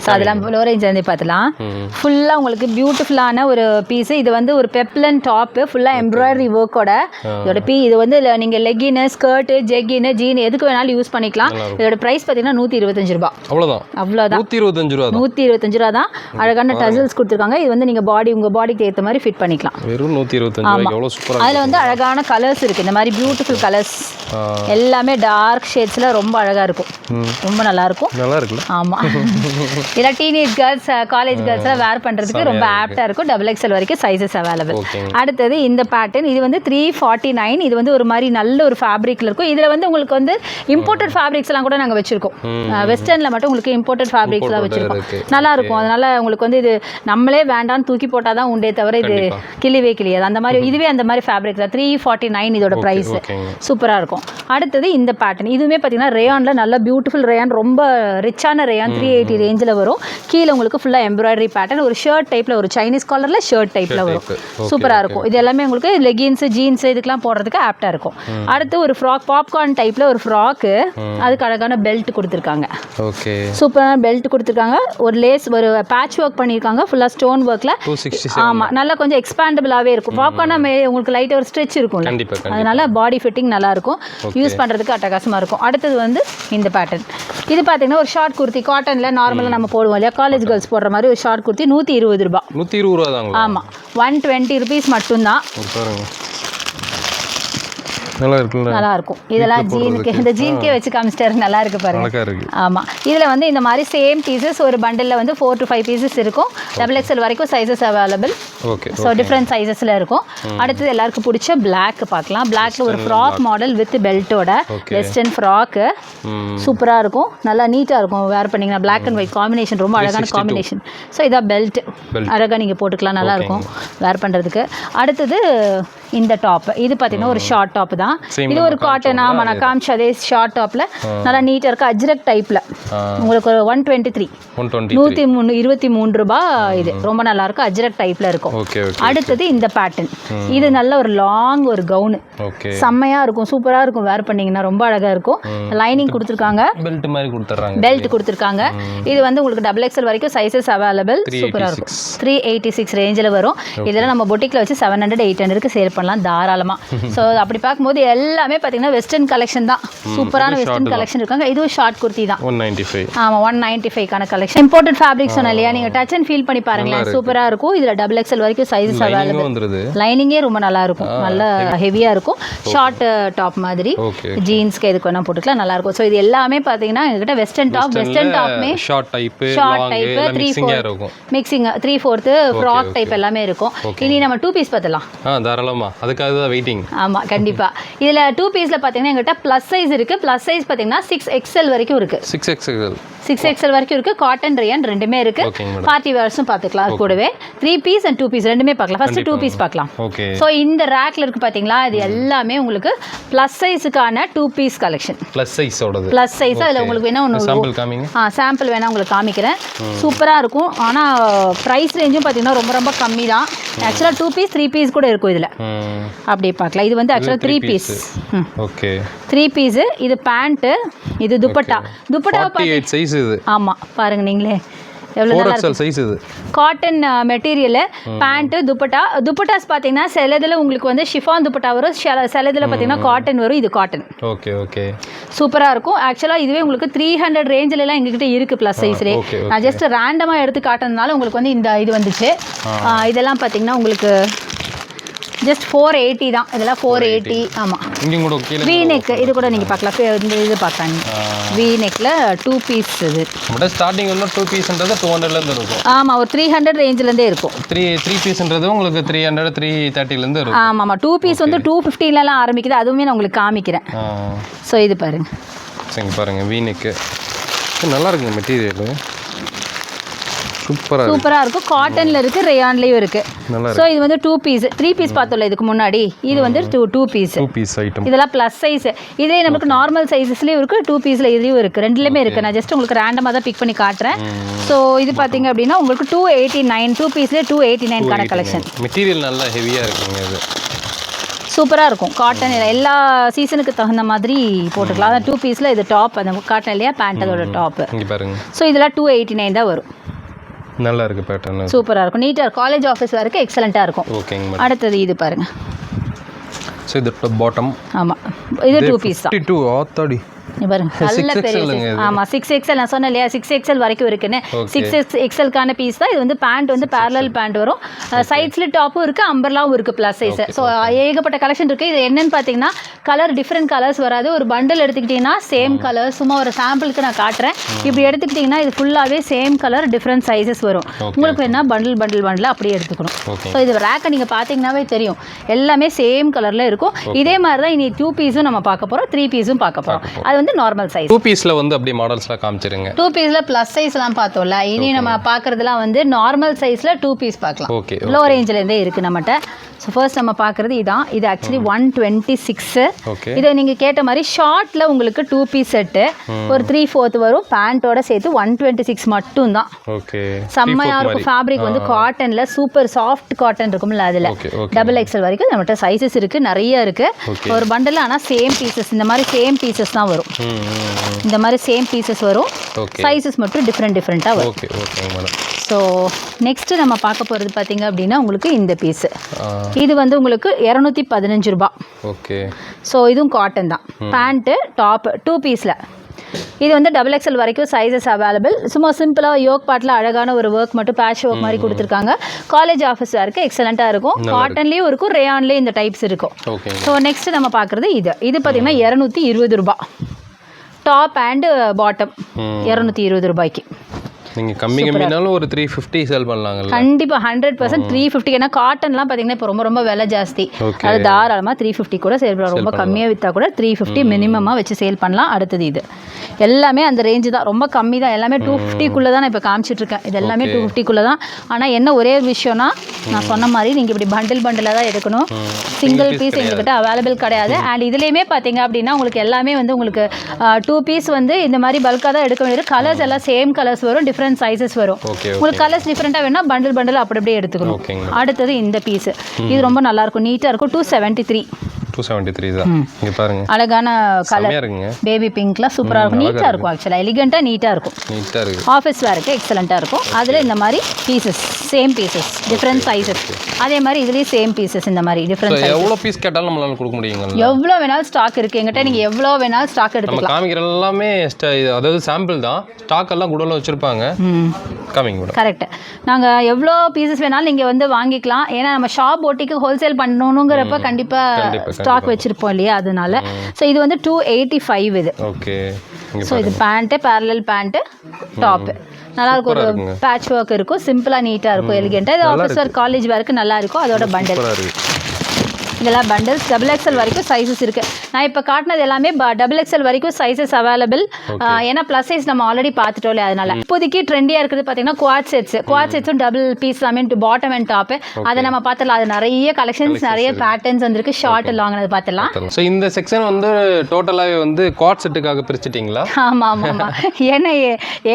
ஸோ அதெல்லாம் லோ ரேஞ்சிலேருந்தே பார்த்துலாம். ஃபுல்லாக உங்களுக்கு பியூட்டிஃபுல்லான ஒரு பீஸு. இது வந்து ஒரு பெப்லன் டாப்பு ஃபுல்லாக எம்ப்ராய்டரி ஒர்க்கோட. இதோட இது வந்து நீங்கள் லெகின்னு ஸ்கர்ட்டு ஜெகின்னு ஜீன் எதுக்கு வேணாலும் யூஸ் பண்ணிக்கலாம். இதோட ப்ரைஸ் பார்த்தீங்கன்னா 125 ரூபா. அவ்வளோதான். 125 ரூபா தான். அழகான டசல்ஸ் கொடுத்துருக்காங்க. இது வந்து நீங்கள் உங்கள் பாடிக்கு ஏற்ற மாதிரி ஃபிட் பண்ணிக்கலாம். வெறும் 125 எவ்வளோ சூப்பராக. அதில் வந்து அழகான கலர்ஸ் இருக்குது. இந்த மாதிரி பியூட்டிஃபுல் கலர்ஸ் எல்லாமே டார்க் ஷேட்ஸில் ரொம்ப அழகாக இருக்கும். ரொம்ப நல்லா இருக்கும். நல்லா இருக்குல்ல? ஆமாம். இல்லை டீனேஜ் கேர்ள்ஸ் காலேஜ் கேர்ள்ஸ்லாம் வேர் பண்ணுறதுக்கு ரொம்ப ஆப்டாக இருக்கும். XXL வரைக்கும் சைஸஸ் அவைலபிள். அடுத்தது இந்த பேட்டர்ன். இது வந்து 349. இது வந்து ஒரு மாதிரி நல்ல ஒரு ஃபேப்ரிக்கில் இருக்கும். இதில் வந்து உங்களுக்கு வந்து இம்போர்ட்டட் ஃபேப்ரிக்ஸ்லாம் கூட நாங்கள் வச்சுருக்கோம். வெஸ்டர்னில் மட்டும் உங்களுக்கு இம்போர்ட்டட் ஃபேப்ரிக்ஸ்லாம் வச்சுருக்கோம். நல்லா இருக்கும். அதனால் உங்களுக்கு வந்து இது நம்மளே வேண்டான்னு தூக்கி போட்டால் தான் உண்டே தவிர இது கிளியாது. அந்த மாதிரி இதுவே அந்த மாதிரி ஃபேப்ரிக் தான். 349 இதோட ப்ரைஸ். சூப்பராக இருக்கும். அடுத்தது இந்த பேட்டர்ன். இதுவுமே பார்த்தீங்கன்னா ரேயானில் நல்ல பியூட்டிஃபுல் ரேயான். ரொம்ப ரிச்சான ரேயான். 380 ரேஞ்சில் வரும். கீழே உங்களுக்கு ஃபுல்லாக எம்ப்ராய்டரி பேட்டர்ன். ஒரு ஷர்ட் டைப்பில் ஒரு சைனீஸ் காலரில் ஷர்ட் டைப்பில் வரும். சூப்பராக இருக்கும். இது எல்லாமே உங்களுக்கு லெகின்ஸு ஜீன்ஸு இதுக்கெல்லாம் போடுறதுக்கு ஆப்டாக இருக்கும். அடுத்து ஒரு ஃப்ராக் பாப்கார்ன் டைப்பில் ஒரு ஃப்ராக்கு. அதுக்கு அழகான பெல்ட் கொடுத்துருக்காங்க. ஓகே. சூப்பரான பெல்ட் கொடுத்துருக்காங்க. ஒரு லேஸ் ஒரு பேட்ச் ஒர்க் பண்ணியிருக்காங்க. ஃபுல்லாக ஸ்டோன் ஒர்க்கில். ஆமாம். நல்லா கொஞ்சம் எக்ஸ்பாண்டபிளாகவே இருக்கும். பாப்கார்னா உங்களுக்கு லைட்டாக ஒரு ஸ்ட்ரெச் இருக்கும். அதனால பாடி ஃபிட்டிங் நல்லா இருக்கும். யூஸ் பண்ணுறதுக்கு அட்டகாசமாக இருக்கும். அடுத்தது வந்து இந்த பேட்டர்ன். இது பார்த்தீங்கன்னா ஒரு ஷார்ட் குர்த்தி காட்டனில் நார்மலாக நம்ம போடுவோம் இல்லையா, காலேஜ் கேர்ள்ஸ் போடுற மாதிரி ஒரு ஷார்ட் குர்த்தி 120 ரூபா. 120 ரூபா தான். ஆமாம். 120 ருபீஸ் மட்டும்தான். நல்லா இருக்குல்ல, நல்லா இருக்கும். இதெல்லாம் ஜீனுக்கு, இந்த ஜீனுக்கே வச்சு காமிச்சிட்டாரு, நல்லா இருக்கு பாருங்க. அழகா இருக்கு. ஆமா, இதுல வந்து இந்த மாதிரி சேம் பீசஸ் ஒரு பண்டில்ல வந்து 4 to 5 பீசஸ் இருக்கும். XXL வரைக்கும் sizes available. Okay, so different சைஸஸ்ல இருக்கும். அடுத்தது எல்லாருக்கும் பிடிச்ச பிளாக் பார்க்கலாம். பிளாக்ல ஒரு ஃப்ராக் மாடல் வித் பெல்ட்டோட வெஸ்டர்ன் ஃப்ராக் சூப்பரா இருக்கும், நல்லா நீட்டா இருக்கும். வேர் பண்ணீங்கன்னா பிளாக் அண்ட் ஒயிட் காம்பினேஷன் ரொம்ப அழகான காம்பினேஷன். ஸோ இதான் பெல்ட், அழகா நீங்க போட்டுக்கலாம், நல்லா இருக்கும் வேர் பண்றதுக்கு. அடுத்தது இந்த டாப், இது பார்த்தீங்கன்னா ஒரு ஷார்ட் டாப் தான். இது ஒரு காட்டன். ஆமாம், நான் காமிச்ச அதே ஷார்ட் டாப்பில் நல்லா நீட்டாக இருக்குது. அஜ்ரக் டைப்பில் உங்களுக்கு ஒரு 123 ரூபாய். இது ரொம்ப நல்லா இருக்கும், அஜ்ரக் டைப்பில் இருக்கும். அடுத்தது இந்த பேட்டர்ன், இது நல்ல ஒரு லாங் ஒரு கவுனு, செம்மையாக இருக்கும், சூப்பராக இருக்கும். வேர் பண்ணிங்கன்னா ரொம்ப அழகாக இருக்கும். லைனிங் கொடுத்துருக்காங்க, பெல்ட் கொடுத்துருக்காங்க. இது வந்து உங்களுக்கு XXL வரைக்கும் சைஸஸ் அவைலபிள். சூப்பராக இருக்கும். 386 ரேஞ்சில் வரும். இதெல்லாம் நம்ம பொட்டிக்கில் வச்சு 700-800க்கு சேல் பண்ணலாம் தாராளமா. ஸோ அப்படி பார்க்கும்போது எல்லாமே பார்த்தீங்கன்னா வெஸ்டர்ன் கலெக்ஷன் தான். சூப்பரான வெஸ்டர்ன் கலெக்ஷன் இருக்காங்க. இதுவும் ஷார்ட் குர்த்தி தான், 195. ஆமாம், 195க்கான கலெக்ஷன். இம்போர்ட்டட் ஃபேப்ரிக் சொன்னேன் இல்லையா, நீங்கள் டச் அண்ட் ஃபீல் பண்ணி பாருங்களேன், சூப்பராக இருக்கும். இதில் XXL வரைக்கும் சைஸஸ் அவைலபிள். லைனிங்கே ரொம்ப நல்லா இருக்கும், நல்ல ஹெவியாக இருக்கும். ஷார்ட் டாப் மாதிரி ஜீன்ஸ்க்கு எதுக்கு வேணால் போட்டுக்கலாம், நல்லா இருக்கும். ஸோ இது எல்லாமே பார்த்தீங்கன்னா எங்ககிட்ட வெஸ்டர்ன் டாப்மே short type 3/4 mixing 3/4 frock type எல்லாமே இருக்கும். இனி நம்ம 2 பீஸ் பார்த்தலாம். தாராளமா, அதுக்காக தான் வெயிட்டிங். ஆமா, கண்டிப்பா. இதுல 2 பீஸ்ல பாத்தீங்கன்னா எங்ககிட்ட ப்ளஸ் சைஸ் இருக்கு. ப்ளஸ் சைஸ் பாத்தீங்கன்னா 6XL வரைக்கும் இருக்கு. 6XL வரைக்கும் இருக்கு. காட்டன் ரயான் ரெண்டுமே இருக்கு. பார்ட்டி வேர்ஸும் பார்த்துக்கலாம். கூடவே 3 பீஸ் அண்ட் 2 பீஸ் ரெண்டுமே பார்க்கலாம். ஃபர்ஸ்ட் 2 பீஸ் பார்க்கலாம். ஸோ இந்த ரேக்ல இருக்கு பாத்தீங்களா, இது எல்லாமே உங்களுக்கு ப்ளஸ் சைஸுக்கான 2 பீஸ் கலெக்ஷன். ப்ளஸ் சைஸோடது. ப்ளஸ் சைஸ் அதில் உங்களுக்கு வேணா ஒன்று சாம்பிள் காமிங்க. சாம்பிள் வேணா உங்களுக்கு காமிக்கிறேன். சூப்பராக இருக்கும். ஆனால் ப்ரைஸ் ரேஞ்சும் பார்த்தீங்கன்னா ரொம்ப ரொம்ப கம்மி தான். ஆக்சுவலாக 2 பீஸ் 3 பீஸ் கூட இருக்கும் இதில். அப்படி பார்க்கலாம். இது வந்து ஆக்சுவலாக 3 பீஸ். Okay, 3 piece. இது பேண்ட்டு, இது துப்பட்டா. துப்பட்டா 48 சைஸ் இது. ஆமா, பாருங்க நீங்களே எவ்வளோ நல்லா இருக்கு. காட்டன் மெட்டீரியல், பேண்ட், துப்பட்டாஸ் பார்த்தீங்கன்னா சிலதில் உங்களுக்கு வந்து ஷிஃபான் துப்பட்டா வரும், சிலதில் பார்த்தீங்கன்னா காட்டன் வரும். இது காட்டன். ஓகே, சூப்பராக இருக்கும். ஆக்சுவலாக இதுவே உங்களுக்கு 300 ரேஞ்சிலலாம் எங்ககிட்ட இருக்குது ப்ளஸ் சைஸ்லேயே. நான் ஜஸ்ட் ரேண்டமாக எடுத்து காட்டுறதுனால உங்களுக்கு வந்து இந்த இது வந்துச்சு. இதெல்லாம் பார்த்தீங்கன்னா உங்களுக்கு ஜஸ்ட் 480 தான். இதெல்லாம் 480. ஆமாம், வி நெக் இது கூட நீங்கள் பார்க்கலாம். இந்த இது பார்க்கலாம், வி நெக்கில் 2 பீஸ். இது ஸ்டார்டிங் வந்து 2 பீஸ்ன்றது 200லேருந்து இருக்கும். ஆமாம், ஒரு 300 ரேஞ்சிலேருந்தே இருக்கும். 3 பீஸ்ன்றது உங்களுக்கு 300 330லேருந்து இருக்கும். ஆமாம், 2 பீஸ் வந்து 250லலாம் ஆரம்பிக்குது. அதுவுமே நான் உங்களுக்கு காமிக்கிறேன். ஸோ இது பாருங்க, சரி பாருங்க, வி நெக்கு நல்லா இருக்குங்க. மெட்டீரியல் சூப்பராக இருக்கும். காட்டனில் இருக்குது, ரேயான்லேயும் இருக்குது. ஸோ இது வந்து 2 பீஸ். 3 பீஸ் பார்த்தோம்ல இதுக்கு முன்னாடி, இது வந்து 2 பீஸ் ஐட்டம். இதெல்லாம் ப்ளஸ் சைஸ். இதே நமக்கு நார்மல் சைஸஸ்லேயும் இருக்குது, 2 பீஸில் இதுலேயும் இருக்குது, ரெண்டுலேயுமே இருக்குது. நான் ஜஸ்ட் உங்களுக்கு ரேண்டமாக தான் பிக் பண்ணி காட்டுறேன். ஸோ இது பார்த்தீங்க அப்படின்னா உங்களுக்கு 289. 2 பீஸ்லேயே 289க்கான கலெக்ஷன். மெட்டீரியல் நல்லா ஹெவியாக இருக்குங்க. இது சூப்பராக இருக்கும். காட்டன் எல்லா சீசனுக்கு தகுந்த மாதிரி போட்டுக்கலாம். அதான் 2 பீஸில் இது டாப், அந்த காட்டன் இல்லையா, பேண்ட் அதோட டாப். ஸோ இதெல்லாம் 289 தான் வரும். நல்லா இருக்கு பேட்டர்ன், சூப்பரா இருக்கும், நீட்டா இருக்கும். காலேஜ் ஆஃபீஸ் வரைக்கும் எக்ஸலென்ட்டா இருக்கும். ஓகேங்க. அடுத்தது இது பாருங்க. சோ இது பாட்டம். ஆமா, இது 2 பீஸ் தான். 52 ஆத்தாடி பாருங்க, நல்ல பெரிய. ஆமா, 6XL நான் சொன்னேன் இல்லையா, 6XL வரைக்கும் இருக்குன்னு. 6XLக்கான பீஸ் தான் இது. வந்து பேண்ட் வந்து பேரலல் பேண்ட் வரும். சைட்ஸ்ல டாப்பும் இருக்கு, அம்பர்லாவும் இருக்கு ப்ளஸ் சைஸ். ஸோ ஏகப்பட்ட கலெக்ஷன் இருக்கு. இது என்னன்னு பார்த்தீங்கன்னா கலர் டிஃப்ரெண்ட் கலர்ஸ் வராது. ஒரு பண்டில் எடுத்துக்கிட்டிங்கன்னா சேம் கலர். சும்மா ஒரு சாம்பிளுக்கு நான் காட்டுறேன். இப்படி எடுத்துக்கிட்டிங்கன்னா இது ஃபுல்லாகவே சேம் கலர், டிஃப்ரெண்ட் சைஸஸ் வரும். உங்களுக்கு வேணா பண்டில் அப்படியே எடுத்துக்கணும். ஸோ இது ரேக்கை நீங்கள் பார்த்தீங்கன்னாவே தெரியும், எல்லாமே சேம் கலரில் இருக்கும். இதே மாதிரி தான் இனி 2 பீஸும் நம்ம பார்க்க போகிறோம், 3 பீஸும் பார்க்க போகிறோம். அது வந்து நார்மல் சைஸ். 2 பீஸ்ல வந்து அப்படியே மாடல்ஸ்லாம் காமிச்சிருங்க. 2 பீஸ்ல ப்ளஸ் சைஸ்லாம் பார்த்தோம்ல, இனி நம்ம பார்க்கறதுலாம் வந்து நார்மல் சைஸ்ல 2 பீஸ் பார்க்கலாம். லோ ரேஞ்சில் இருந்தே இருக்கு நம்மகிட்ட. ஸோ ஃபர்ஸ்ட் நம்ம பார்க்குறது இதான். இது ஆக்சுவலி 126. இதை நீங்கள் கேட்ட மாதிரி ஷார்ட்டில் உங்களுக்கு 2 பீஸ் செட்டு ஒரு 3/4 வரும். பேண்ட்டோட சேர்த்து 126 மட்டும் தான். செம்மையாக இருக்கும். ஃபேப்ரிக் வந்து காட்டனில் சூப்பர் சாஃப்ட் காட்டன் இருக்கும்ல, அதில் XXL வரைக்கும் நம்மகிட்ட சைஸஸ் இருக்குது, நிறைய இருக்குது. ஒரு பண்டில் ஆனால் சேம் பீசஸ், இந்த மாதிரி சேம் பீசஸ் தான் வரும். இந்த மாதிரி சேம் பீசஸ் வரும். சைஸஸ் மட்டும் டிஃப்ரெண்ட்டாக வரும். ஸோ நெக்ஸ்ட் நம்ம பார்க்க போகிறது பார்த்தீங்க அப்படின்னா உங்களுக்கு இந்த பீஸ். இது வந்து உங்களுக்கு 215 ரூபாய். ஸோ இதுவும் காட்டன் தான். பேண்ட்டு டாப் 2 பீஸில் இது வந்து XXL வரைக்கும் சைஸஸ் அவைலபிள். சும்மா சிம்பிளாக யோக் பாட்டில் அழகான ஒரு ஒர்க் மட்டும் பேட்ச் ஒர்க் மாதிரி கொடுத்துருக்காங்க. காலேஜ் ஆஃபீஸ் வேருக்கு எக்ஸலண்ட்டாக இருக்கும். காட்டன்லேயும் இருக்கும், ரேயான்லேயும் இந்த டைப்ஸ் இருக்கும். ஸோ நெக்ஸ்ட் நம்ம பார்க்குறது இது பார்த்தீங்கன்னா 220 ரூபா. டாப் அண்ட் பாட்டம் 220 ரூபாய்க்கு. நீங்கள் கம்மி கம்மினாலும் ஒரு 350 சேல் பண்ணலாங்கல்ல? கண்டிப்பாக 100% 350. ஏன்னா காட்டன்லாம் பார்த்தீங்கன்னா இப்போ ரொம்ப விலை ஜாஸ்தி. அது தாராளமாக 350 கூட சேல் பண்ணலாம். ரொம்ப கம்மியாக விற்றா கூட 350 மினிமமாக வச்சு சேல் பண்ணலாம். அடுத்தது இது எல்லாமே அந்த ரேஞ்சு தான், ரொம்ப கம்மி தான். எல்லாமே 250க்குள்ளே தான் நான் இப்போ காமிச்சிட்ருக்கேன். இது எல்லாமே 250க்குள்ளே தான். ஆனால் என்ன ஒரே ஒரு விஷயம்னா, நான் சொன்ன மாதிரி நீங்கள் இப்படி பண்டிலாக தான் எடுக்கணும். சிங்கிள் பீஸ் எங்ககிட்ட அவைலபிள் கிடையாது. அண்ட் இதுலேயுமே பார்த்தீங்க அப்படின்னா உங்களுக்கு எல்லாமே வந்து உங்களுக்கு 2 பீஸ் வந்து இந்த மாதிரி பல்காக தான் எடுக்க வேண்டியது. கலர்ஸ் எல்லாம் சேம் கலர்ஸ் வரும், டிஃப்ரெண்ட் சைஸஸ் வரும். உங்களுக்கு கலர்ஸ் டிஃப்ரெண்ட்டாக வேணும்னா பண்டில் அப்படியே எடுத்துக்கணும். அடுத்தது இந்த பீஸ், இது ரொம்ப நல்லா இருக்கும், நீட்டாக இருக்கும். 273 தான். இங்க பாருங்க, அழகான கலர் பேபி பிங்க்ல சூப்பரா இருக்கும். நீட்டா இருக்கும், ஆக்சுவலா எலிகண்டா நீட்டா இருக்கும். ஆஃபீஸ் வேருக்கு எக்ஸலண்டா இருக்கும். அதுல இந்த மாதிரி pieces, same pieces, different sizes. அதே மாதிரி இதுலயும் சேம் பீசஸ் இந்த மாதிரி டிஃபரெண்ட் சைஸ். எவ்வளவு பீஸ் கேட்டாலும் நம்மளால கொடுக்க முடியுங்க? எவ்வளவு வேணாலும் ஸ்டாக் இருக்கு எங்கிட்ட. நீங்க எவ்வளவு வேணாலும் ஸ்டாக் எடுத்துக்கலாம். நம்ம காமிக்கிற எல்லாமே அதாவது சாம்பிள் தான், ஸ்டாக் எல்லாம் குடோன்ல வச்சிருப்பாங்க. காமிங்க மேடம். கரெக்ட். நாங்க எவ்வளோ பீசஸ் வேணாலும் நீங்க வந்து வாங்கிக்கலாம். ஏன்னா நம்ம ஷாப் போட்டிக்கு ஹோல்சேல் பண்ணணுங்கிறப்ப கண்டிப்பா ஸ்டாக் வச்சிருப்போம் இல்லையா, அதனால. ஸோ இது வந்து 285 இது. ஓகே. ஸோ இது பேண்ட்டு, பேரலல் பேண்ட்டு, டாப்பு நல்லா இருக்கும். ஒரு பேட்ச் ஒர்க் இருக்கும், சிம்பிளாக நீட்டாக இருக்கும், எலிகெண்ட்டாக. இது ஆஃபீஸர் காலேஜ் வேருக்கு நல்லா இருக்கும். அதோட பண்டல் இதெல்லாம் பண்டல்ஸ் XXL வரைக்கும் சைஸஸ் இருக்குது. நான் இப்போ காட்டினது எல்லாமே XXL வரைக்கும் சைஸஸ் அவைலபிள். ஏன்னா ப்ளஸ் சைஸ் நம்ம ஆல்ரெடி பார்த்துட்டோம் இல்லையா, அதனால. இப்போதைக்கு ட்ரெண்டியாக இருக்குது பார்த்தீங்கன்னா குவாட் செட்ஸும் double piece bottom and top. அதை நம்ம பார்த்துடலாம். அது நிறைய கலெக்ஷன்ஸ், நிறைய பேட்டர்ன்ஸ் வந்துருக்கு, ஷார்ட் லாங் அது பார்த்துடலாம். ஸோ இந்த செக்ஷன் வந்து டோட்டலாகவே வந்து குவாட் செட்டுக்காக பிரிச்சுட்டிங்களா? ஆமாம். ஏன்னா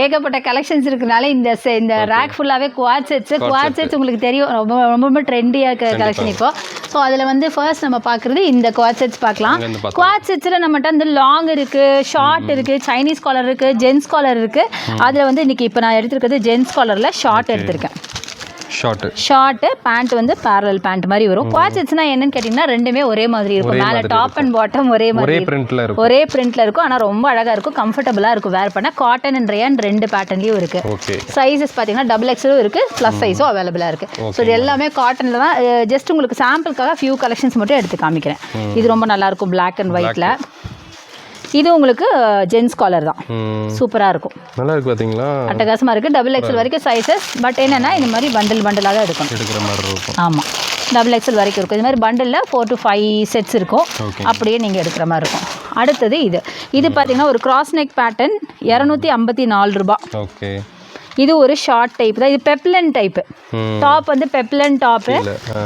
ஏகப்பட்ட கலெக்ஷன்ஸ் இருக்கிறதுனால இந்த ரேக் ஃபுல்லாகவே குவாட் செட்ஸ் உங்களுக்கு தெரியும், ரொம்ப ரொம்ப ட்ரெண்டியாக இருக்கிற கலெக்ஷன் இப்போ. ஸோ அதில் வந்து ஃபர்ஸ்ட் நம்ம பார்க்குறது இந்த குவாட் செட்ஸ் பார்க்கலாம். குவாட் செட்ஸில் நம்மகிட்ட வந்து லாங் இருக்குது, ஷார்ட் இருக்குது, சைனீஸ் காலர் இருக்குது, ஜென்ஸ் காலர் இருக்குது. அதில் வந்து இன்றைக்கி இப்போ நான் எடுத்துருக்கிறது ஜென்ஸ் காலரில் ஷார்ட் எடுத்திருக்கேன். ஷார்ட்டு பேண்ட் வந்து பேரலல் பேண்ட் மாதிரி வரும். குவாட் செட்ஸ்னா என்னன்னு கேட்டிங்கன்னா ரெண்டுமே ஒரே மாதிரி இருக்கும். மேலே டாப் அண்ட் பாட்டம் ஒரே பிரிண்ட்ல இருக்கும். ஆனால் ரொம்ப அழகாக இருக்கும், கம்ஃபர்டபுளாக இருக்கும் வேர் பண்ண. காட்டன் அண்ட் ரேயான் ரெண்டு பேட்டர்ன்லேயும் இருக்குது. சைஸஸ் பார்த்தீங்கன்னா XXL இருக்குது, ப்ளஸ் சைஸும் அவைலபிளாக இருக்குது. ஸோ இது எல்லாமே காட்டனில் தான். ஜஸ்ட் உங்களுக்கு சாம்பிளுக்காக ஃபியூ கலெக்ஷன்ஸ் மட்டும் எடுத்து காமிக்கிறேன். இது ரொம்ப நல்லாயிருக்கும், பிளாக் அண்ட் ஒயிட்டில். இது உங்களுக்கு ஜென்ஸ் காலர் தான், சூப்பராக இருக்கும், நல்லா இருக்கு. பார்த்தீங்களா, அட்டகாசமாக இருக்குது. XXL வரைக்கும் சைஸஸ். பட் என்னென்னா இந்த மாதிரி பண்டலாக தான் எடுக்கணும். ஆமாம், XXL வரைக்கும் இருக்கும். இது மாதிரி பண்டலில் 4 to 5 செட்ஸ் இருக்கும். அப்படியே நீங்கள் எடுக்கிற மாதிரி இருக்கும். அடுத்தது இது பார்த்தீங்கன்னா ஒரு கிராஸ் நெக் பேட்டர்ன், 254 ரூபா. ஓகே. இது ஒரு ஷார்ட் டைப் தான். இது பெப்லன் டைப்பு. டாப் வந்து பெப்லன் டாப்பு,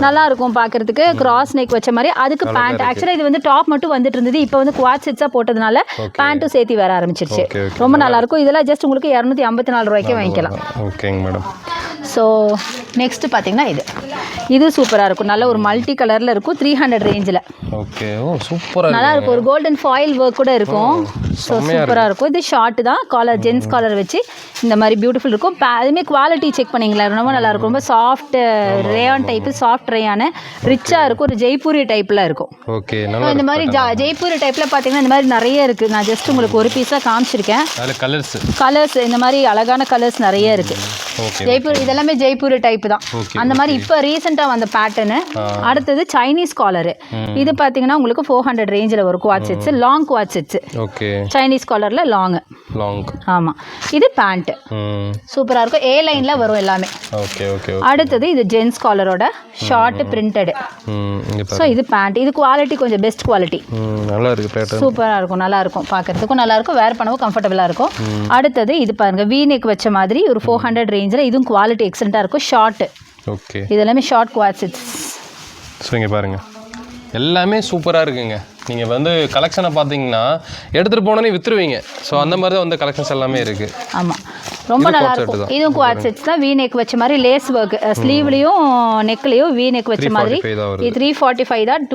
நல்லா இருக்கும் பார்க்கறதுக்கு. கிராஸ் நெக் வச்ச மாதிரி. அதுக்கு பேண்ட், ஆக்சுவலாக இது வந்து டாப் மட்டும் வந்துட்டு இருந்தது. இப்போ வந்து குவாட் செட்ஸாக போட்டதுனால பேண்ட்டும் சேர்த்து வர ஆரம்பிச்சிருச்சு. ரொம்ப நல்லா இருக்கும். இதெல்லாம் ஜஸ்ட் உங்களுக்கு 254 ரூபாய்க்கே வாங்கிக்கலாம். ஓகேங்க மேடம். ஸோ நெக்ஸ்ட் பார்த்தீங்கன்னா இது சூப்பராக இருக்கும். நல்ல ஒரு மல்டி கலரில் இருக்கும், 300 ரேஞ்சில். ஓகே. ஓ சூப்பராக நல்லா இருக்கும். ஒரு கோல்டன் ஃபாயில் ஒர்க் கூட இருக்கும். ஸோ சூப்பராக இருக்கும். இது ஷார்ட் தான், காலர் ஜென்ஸ் காலர் வச்சு இந்த மாதிரி பியூட்டிஃபுல் இருக்கும். அதுமாதிரி குவாலிட்டி செக் பண்ணிங்களா, ரொம்ப நல்லா இருக்கும். ரொம்ப soft rayon type, soft rayon, ரிச்சாக இருக்கும். ஒரு ஜெய்ப்பூரி டைப்பில் இருக்கும். ஓகே. இந்த மாதிரி ஜெய்ப்பூரி டைப்பில் பார்த்தீங்கன்னா இந்த மாதிரி நிறைய இருக்குது. நான் ஜஸ்ட் உங்களுக்கு ஒரு பீஸாக காமிச்சிருக்கேன். கலர்ஸ் இந்த மாதிரி அழகான கலர்ஸ் நிறைய இருக்குது. ஜெய்ப்பூர் இதெல்லாமே ஜெய்ப்பூர் டைப் தான். அந்த மாதிரி இப்போ ரீசெண்டாக வந்த பேட்டர்னு. அடுத்தது சைனீஸ் காலரு. இது பார்த்தீங்கன்னா உங்களுக்கு 400 ரேஞ்சில் வரும். Coord sets, long coord sets. Okay. Chinese காலரில் லாங். ஆமாம். இது பேண்ட் சூப்பராக இருக்கும். ஏ லைனில் வரும் எல்லாமே. ஓகே. அடுத்தது இது ஜென்ஸ் காலரோட ஷார்ட் பிரிண்டடு. ஸோ இது பேண்ட். இது குவாலிட்டி கொஞ்சம் பெஸ்ட் குவாலிட்டி, நல்லா இருக்கு. சூப்பராக இருக்கும், நல்லா இருக்கும், பார்க்கறதுக்கும் நல்லா இருக்கும், வேர் பண்ணவும் கம்ஃபர்டபுளாக இருக்கும். அடுத்தது இது பாருங்க, வீ நெக் வச்ச மாதிரி ஒரு 400 ரேஞ்சில். இதுவும் குவாலிட்டி எக்ஸலண்ட்டாக இருக்கும். ஷார்ட். ஓகே. இது எல்லாமே ஷார்ட் குவாட் செட்ஸ். ஸோ இங்கே பாருங்கள், எல்லாமே சூப்பராக இருக்குங்க. நீங்கள் வந்து கலெக்ஷனை பார்த்தீங்கன்னா எடுத்துகிட்டு போனோன்னே விற்றுருவீங்க. ஸோ அந்த மாதிரி தான் வந்து கலெக்ஷன்ஸ் எல்லாமே இருக்குது. ஆமாம், ரொம்ப நல்லா இருக்கும். இதுவும் குவாட் செட்ஸ் தான். வீ நெக் வச்ச மாதிரி லேஸ் ஒர்க், ஸ்லீவ்லேயும் நெக்லேயும் வீ நெக் வச்ச மாதிரி. இது 345 தான்.